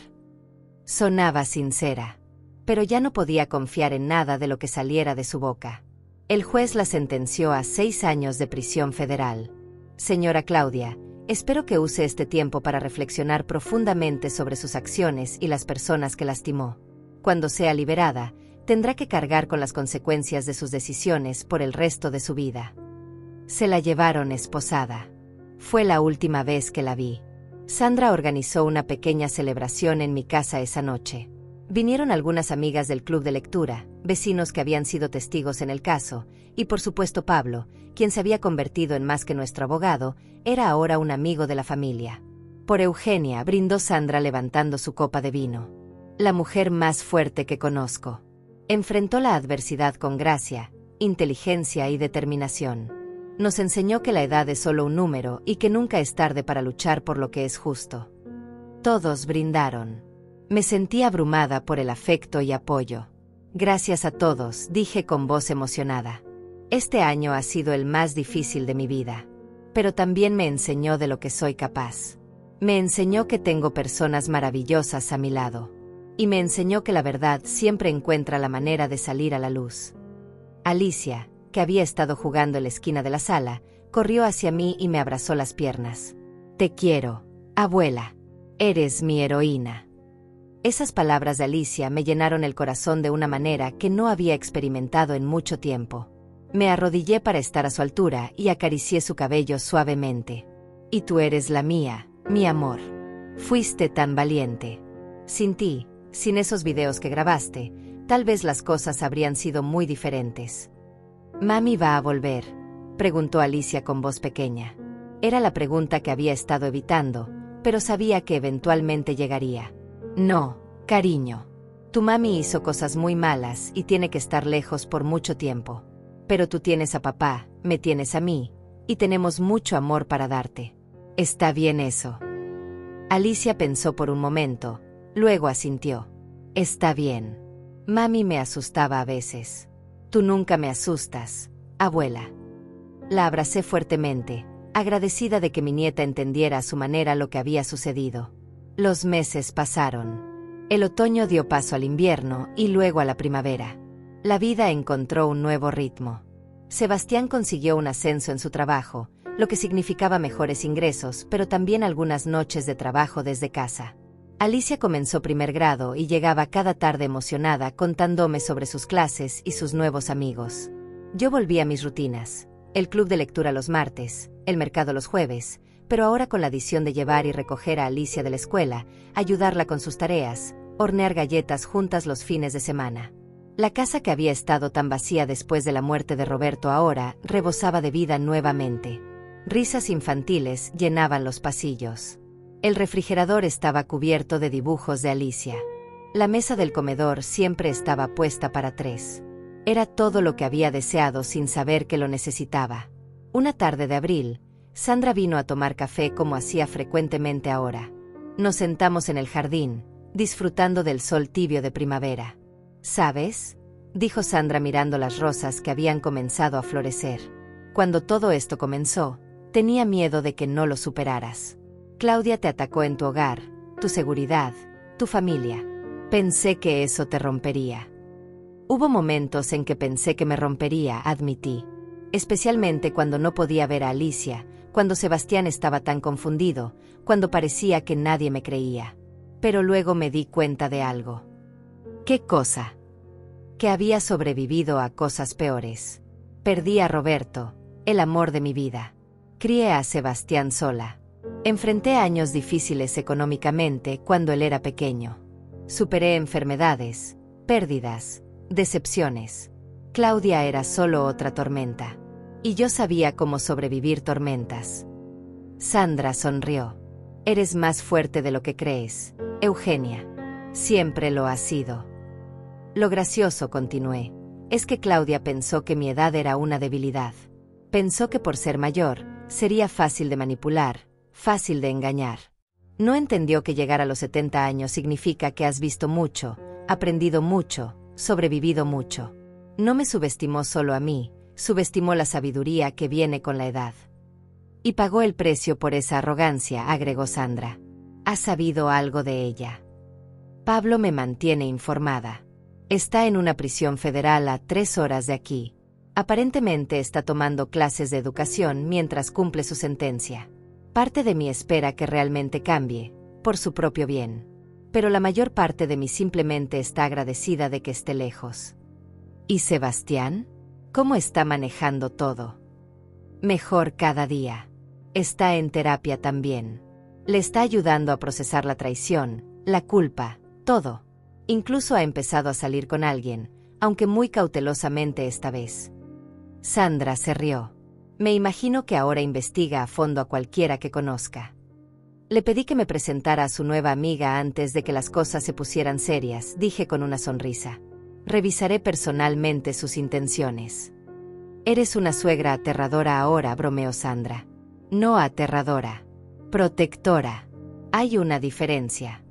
Sonaba sincera, pero ya no podía confiar en nada de lo que saliera de su boca. El juez la sentenció a 6 años de prisión federal. Señora Claudia, espero que use este tiempo para reflexionar profundamente sobre sus acciones y las personas que lastimó. Cuando sea liberada, tendrá que cargar con las consecuencias de sus decisiones por el resto de su vida. Se la llevaron esposada. Fue la última vez que la vi. Sandra organizó una pequeña celebración en mi casa esa noche. Vinieron algunas amigas del club de lectura, vecinos que habían sido testigos en el caso, y por supuesto Pablo, quien se había convertido en más que nuestro abogado, era ahora un amigo de la familia. Por Eugenia brindó Sandra levantando su copa de vino. La mujer más fuerte que conozco. Enfrentó la adversidad con gracia, inteligencia y determinación. Nos enseñó que la edad es solo un número y que nunca es tarde para luchar por lo que es justo. Todos brindaron. Me sentí abrumada por el afecto y apoyo. Gracias a todos, dije con voz emocionada. Este año ha sido el más difícil de mi vida, pero también me enseñó de lo que soy capaz. Me enseñó que tengo personas maravillosas a mi lado. Y me enseñó que la verdad siempre encuentra la manera de salir a la luz. Alicia, que había estado jugando en la esquina de la sala, corrió hacia mí y me abrazó las piernas. Te quiero, abuela. Eres mi heroína. Esas palabras de Alicia me llenaron el corazón de una manera que no había experimentado en mucho tiempo. Me arrodillé para estar a su altura y acaricié su cabello suavemente. Y tú eres la mía, mi amor. Fuiste tan valiente. Sin ti, sin esos videos que grabaste, tal vez las cosas habrían sido muy diferentes. ¿Mami va a volver?, preguntó Alicia con voz pequeña. Era la pregunta que había estado evitando, pero sabía que eventualmente llegaría. No, cariño. Tu mami hizo cosas muy malas y tiene que estar lejos por mucho tiempo. Pero tú tienes a papá, me tienes a mí, y tenemos mucho amor para darte. ¿Está bien eso? Alicia pensó por un momento, luego asintió. Está bien. Mami me asustaba a veces. Tú nunca me asustas, abuela. La abracé fuertemente, agradecida de que mi nieta entendiera a su manera lo que había sucedido. Los meses pasaron. El otoño dio paso al invierno y luego a la primavera. La vida encontró un nuevo ritmo. Sebastián consiguió un ascenso en su trabajo, lo que significaba mejores ingresos, pero también algunas noches de trabajo desde casa. Alicia comenzó primer grado y llegaba cada tarde emocionada contándome sobre sus clases y sus nuevos amigos. Yo volví a mis rutinas, el club de lectura los martes, el mercado los jueves, pero ahora con la adición de llevar y recoger a Alicia de la escuela, ayudarla con sus tareas, hornear galletas juntas los fines de semana. La casa que había estado tan vacía después de la muerte de Roberto ahora rebosaba de vida nuevamente. Risas infantiles llenaban los pasillos. El refrigerador estaba cubierto de dibujos de Alicia. La mesa del comedor siempre estaba puesta para 3. Era todo lo que había deseado sin saber que lo necesitaba. Una tarde de abril, Sandra vino a tomar café como hacía frecuentemente ahora. Nos sentamos en el jardín, disfrutando del sol tibio de primavera. ¿Sabes?, dijo Sandra mirando las rosas que habían comenzado a florecer. Cuando todo esto comenzó, tenía miedo de que no lo superaras. Claudia te atacó en tu hogar, tu seguridad, tu familia. Pensé que eso te rompería. Hubo momentos en que pensé que me rompería, admití. Especialmente cuando no podía ver a Alicia, cuando Sebastián estaba tan confundido, cuando parecía que nadie me creía. Pero luego me di cuenta de algo. ¿Qué cosa? Que había sobrevivido a cosas peores. Perdí a Roberto, el amor de mi vida. Crié a Sebastián sola. Enfrenté años difíciles económicamente cuando él era pequeño. Superé enfermedades, pérdidas, decepciones. Claudia era solo otra tormenta. Y yo sabía cómo sobrevivir tormentas. Sandra sonrió. Eres más fuerte de lo que crees, Eugenia. Siempre lo has sido. Lo gracioso, continué, es que Claudia pensó que mi edad era una debilidad. Pensó que por ser mayor, sería fácil de manipular, fácil de engañar. No entendió que llegar a los 70 años significa que has visto mucho, aprendido mucho, sobrevivido mucho. No me subestimó solo a mí, subestimó la sabiduría que viene con la edad. Y pagó el precio por esa arrogancia, agregó Sandra. ¿Has sabido algo de ella? Pablo me mantiene informada. Está en una prisión federal a 3 horas de aquí. Aparentemente está tomando clases de educación mientras cumple su sentencia. Parte de mí espera que realmente cambie, por su propio bien. Pero la mayor parte de mí simplemente está agradecida de que esté lejos. ¿Y Sebastián? ¿Cómo está manejando todo? Mejor cada día. Está en terapia también. Le está ayudando a procesar la traición, la culpa, todo. Incluso ha empezado a salir con alguien, aunque muy cautelosamente esta vez. Sandra se rió. Me imagino que ahora investiga a fondo a cualquiera que conozca. Le pedí que me presentara a su nueva amiga antes de que las cosas se pusieran serias, dije con una sonrisa. Revisaré personalmente sus intenciones. Eres una suegra aterradora ahora, bromeó Sandra. No aterradora. Protectora. Hay una diferencia.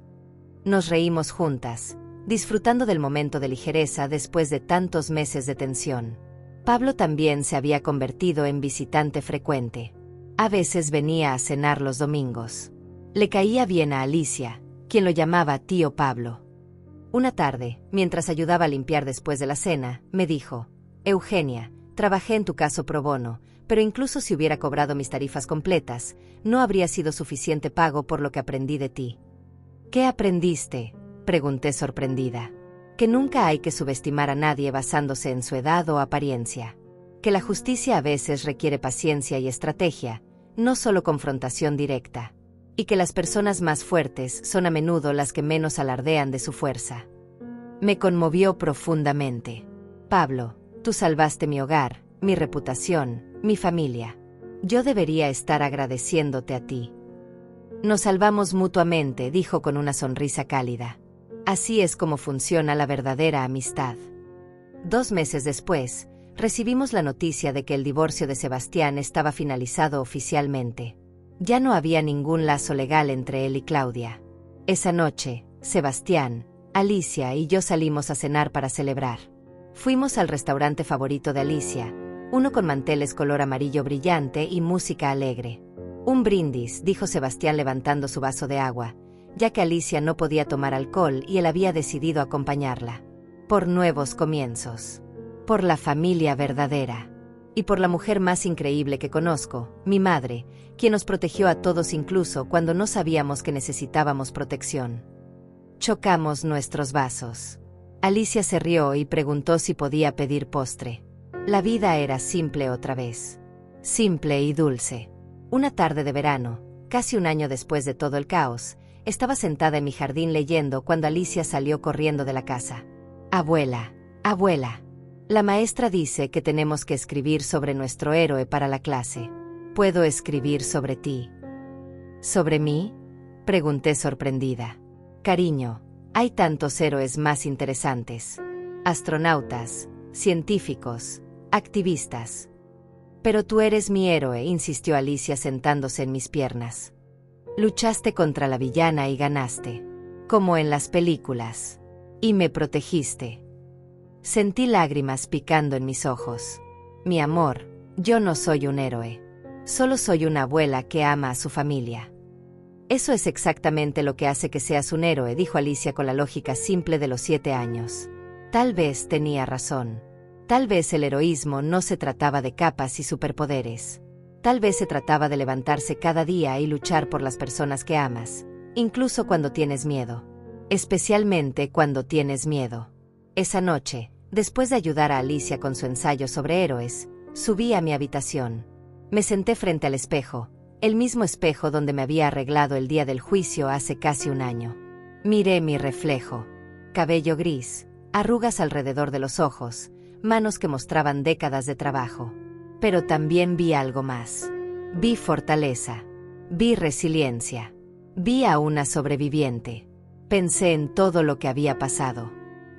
Nos reímos juntas, disfrutando del momento de ligereza después de tantos meses de tensión. Pablo también se había convertido en visitante frecuente. A veces venía a cenar los domingos. Le caía bien a Alicia, quien lo llamaba tío Pablo. Una tarde, mientras ayudaba a limpiar después de la cena, me dijo: Eugenia, trabajé en tu caso pro bono, pero incluso si hubiera cobrado mis tarifas completas, no habría sido suficiente pago por lo que aprendí de ti. ¿Qué aprendiste?, pregunté sorprendida. Que nunca hay que subestimar a nadie basándose en su edad o apariencia. Que la justicia a veces requiere paciencia y estrategia, no solo confrontación directa. Y que las personas más fuertes son a menudo las que menos alardean de su fuerza. Me conmovió profundamente. Pablo, tú salvaste mi hogar, mi reputación, mi familia. Yo debería estar agradeciéndote a ti. Nos salvamos mutuamente, dijo con una sonrisa cálida. Así es como funciona la verdadera amistad. 2 meses después, recibimos la noticia de que el divorcio de Sebastián estaba finalizado oficialmente. Ya no había ningún lazo legal entre él y Claudia. Esa noche, Sebastián, Alicia y yo salimos a cenar para celebrar. Fuimos al restaurante favorito de Alicia, uno con manteles color amarillo brillante y música alegre. Un brindis, dijo Sebastián levantando su vaso de agua, ya que Alicia no podía tomar alcohol y él había decidido acompañarla. Por nuevos comienzos. Por la familia verdadera. Y por la mujer más increíble que conozco, mi madre, quien nos protegió a todos incluso cuando no sabíamos que necesitábamos protección. Chocamos nuestros vasos. Alicia se rió y preguntó si podía pedir postre. La vida era simple otra vez. Simple y dulce. Una tarde de verano, casi un año después de todo el caos, estaba sentada en mi jardín leyendo cuando Alicia salió corriendo de la casa. Abuela, abuela. La maestra dice que tenemos que escribir sobre nuestro héroe para la clase. ¿Puedo escribir sobre ti? ¿Sobre mí?, pregunté sorprendida. Cariño, hay tantos héroes más interesantes. Astronautas, científicos, activistas. Pero tú eres mi héroe, insistió Alicia sentándose en mis piernas. Luchaste contra la villana y ganaste. Como en las películas. Y me protegiste. Sentí lágrimas picando en mis ojos. Mi amor, yo no soy un héroe. Solo soy una abuela que ama a su familia. Eso es exactamente lo que hace que seas un héroe, dijo Alicia con la lógica simple de los 7 años. Tal vez tenía razón. Tal vez el heroísmo no se trataba de capas y superpoderes. Tal vez se trataba de levantarse cada día y luchar por las personas que amas, incluso cuando tienes miedo. Especialmente cuando tienes miedo. Esa noche, después de ayudar a Alicia con su ensayo sobre héroes, subí a mi habitación. Me senté frente al espejo, el mismo espejo donde me había arreglado el día del juicio hace casi un año. Miré mi reflejo. Cabello gris, arrugas alrededor de los ojos, manos que mostraban décadas de trabajo. Pero también vi algo más. Vi fortaleza. Vi resiliencia. Vi a una sobreviviente. Pensé en todo lo que había pasado.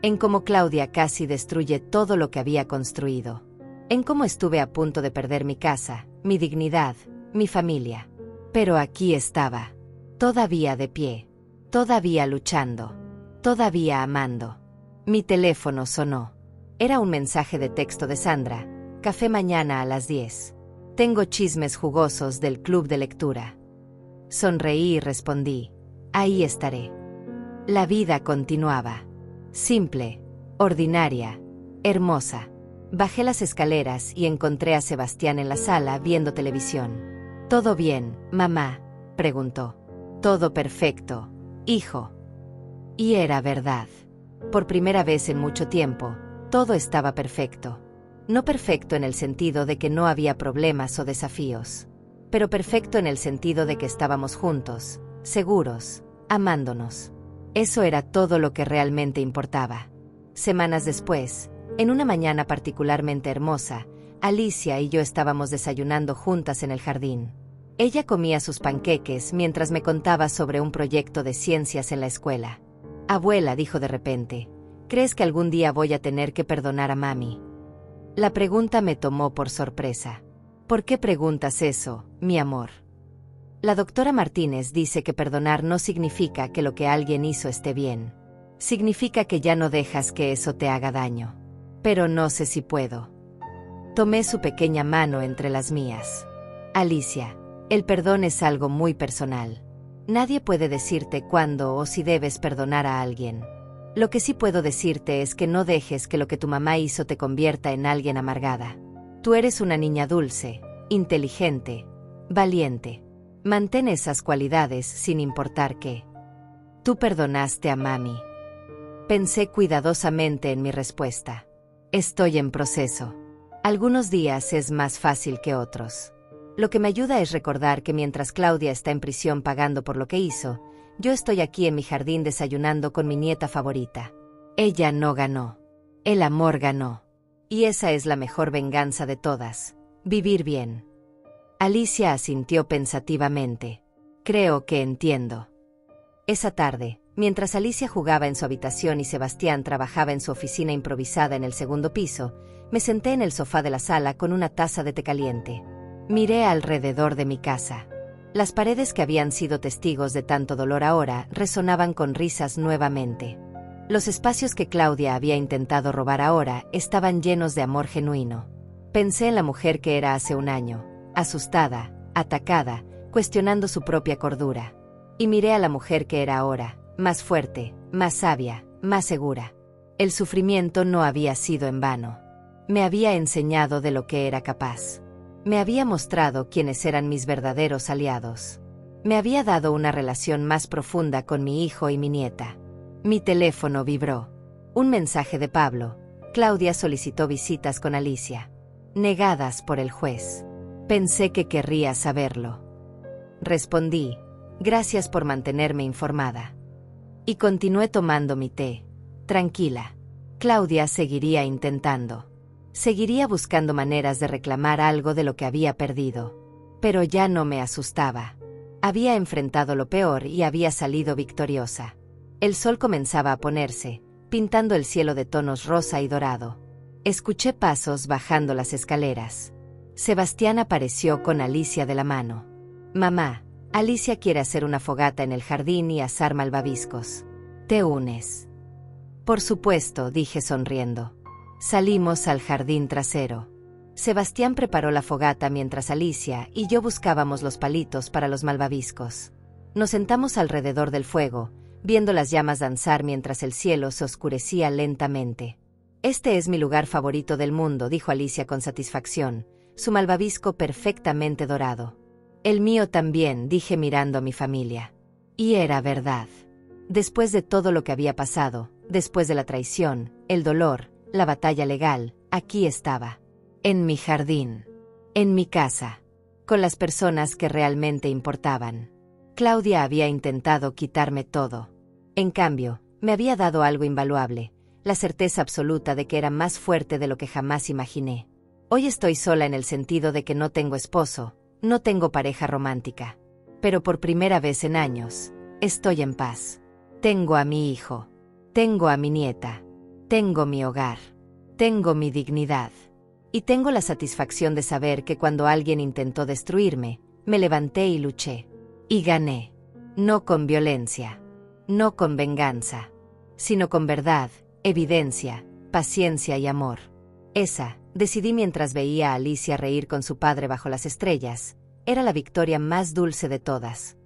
En cómo Claudia casi destruye todo lo que había construido. En cómo estuve a punto de perder mi casa, mi dignidad, mi familia. Pero aquí estaba. Todavía de pie. Todavía luchando. Todavía amando. Mi teléfono sonó. Era un mensaje de texto de Sandra. Café mañana a las 10. Tengo chismes jugosos del club de lectura. Sonreí y respondí. Ahí estaré. La vida continuaba. Simple, ordinaria, hermosa. Bajé las escaleras y encontré a Sebastián en la sala viendo televisión. ¿Todo bien, mamá?, preguntó. Todo perfecto, hijo. Y era verdad. Por primera vez en mucho tiempo, todo estaba perfecto. No perfecto en el sentido de que no había problemas o desafíos, pero perfecto en el sentido de que estábamos juntos, seguros, amándonos. Eso era todo lo que realmente importaba. Semanas después, en una mañana particularmente hermosa, Alicia y yo estábamos desayunando juntas en el jardín. Ella comía sus panqueques mientras me contaba sobre un proyecto de ciencias en la escuela. Abuela, dijo de repente, ¿crees que algún día voy a tener que perdonar a mami? La pregunta me tomó por sorpresa. ¿Por qué preguntas eso, mi amor? La doctora Martínez dice que perdonar no significa que lo que alguien hizo esté bien. Significa que ya no dejas que eso te haga daño. Pero no sé si puedo. Tomé su pequeña mano entre las mías. Alicia, el perdón es algo muy personal. Nadie puede decirte cuándo o si debes perdonar a alguien. Lo que sí puedo decirte es que no dejes que lo que tu mamá hizo te convierta en alguien amargada. Tú eres una niña dulce, inteligente, valiente. Mantén esas cualidades sin importar qué. Tú perdonaste a mami. Pensé cuidadosamente en mi respuesta. Estoy en proceso. Algunos días es más fácil que otros. Lo que me ayuda es recordar que mientras Claudia está en prisión pagando por lo que hizo, yo estoy aquí en mi jardín desayunando con mi nieta favorita. Ella no ganó. El amor ganó. Y esa es la mejor venganza de todas. Vivir bien. Alicia asintió pensativamente. Creo que entiendo. Esa tarde, mientras Alicia jugaba en su habitación y Sebastián trabajaba en su oficina improvisada en el segundo piso, me senté en el sofá de la sala con una taza de té caliente. Miré alrededor de mi casa. Las paredes que habían sido testigos de tanto dolor ahora resonaban con risas nuevamente. Los espacios que Claudia había intentado robar ahora estaban llenos de amor genuino. Pensé en la mujer que era hace un año, asustada, atacada, cuestionando su propia cordura. Y miré a la mujer que era ahora, más fuerte, más sabia, más segura. El sufrimiento no había sido en vano. Me había enseñado de lo que era capaz. Me había mostrado quiénes eran mis verdaderos aliados. Me había dado una relación más profunda con mi hijo y mi nieta. Mi teléfono vibró. Un mensaje de Pablo. Claudia solicitó visitas con Alicia. Negadas por el juez. Pensé que querría saberlo. Respondí, gracias por mantenerme informada. Y continué tomando mi té. Tranquila. Claudia seguiría intentando. Seguiría buscando maneras de reclamar algo de lo que había perdido. Pero ya no me asustaba. Había enfrentado lo peor y había salido victoriosa. El sol comenzaba a ponerse, pintando el cielo de tonos rosa y dorado. Escuché pasos bajando las escaleras. Sebastián apareció con Alicia de la mano. Mamá, Alicia quiere hacer una fogata en el jardín y asar malvaviscos. ¿Te unes? Por supuesto, dije sonriendo. Salimos al jardín trasero. Sebastián preparó la fogata mientras Alicia y yo buscábamos los palitos para los malvaviscos. Nos sentamos alrededor del fuego, viendo las llamas danzar mientras el cielo se oscurecía lentamente. Este es mi lugar favorito del mundo, dijo Alicia con satisfacción, su malvavisco perfectamente dorado. El mío también, dije mirando a mi familia. Y era verdad. Después de todo lo que había pasado, después de la traición, el dolor, la batalla legal, aquí estaba. En mi jardín. En mi casa. Con las personas que realmente importaban. Claudia había intentado quitarme todo. En cambio, me había dado algo invaluable, la certeza absoluta de que era más fuerte de lo que jamás imaginé. Hoy estoy sola en el sentido de que no tengo esposo, no tengo pareja romántica. Pero por primera vez en años, estoy en paz. Tengo a mi hijo. Tengo a mi nieta. Tengo mi hogar. Tengo mi dignidad. Y tengo la satisfacción de saber que cuando alguien intentó destruirme, me levanté y luché. Y gané. No con violencia. No con venganza. Sino con verdad, evidencia, paciencia y amor. Decidí mientras veía a Alicia reír con su padre bajo las estrellas, era la victoria más dulce de todas.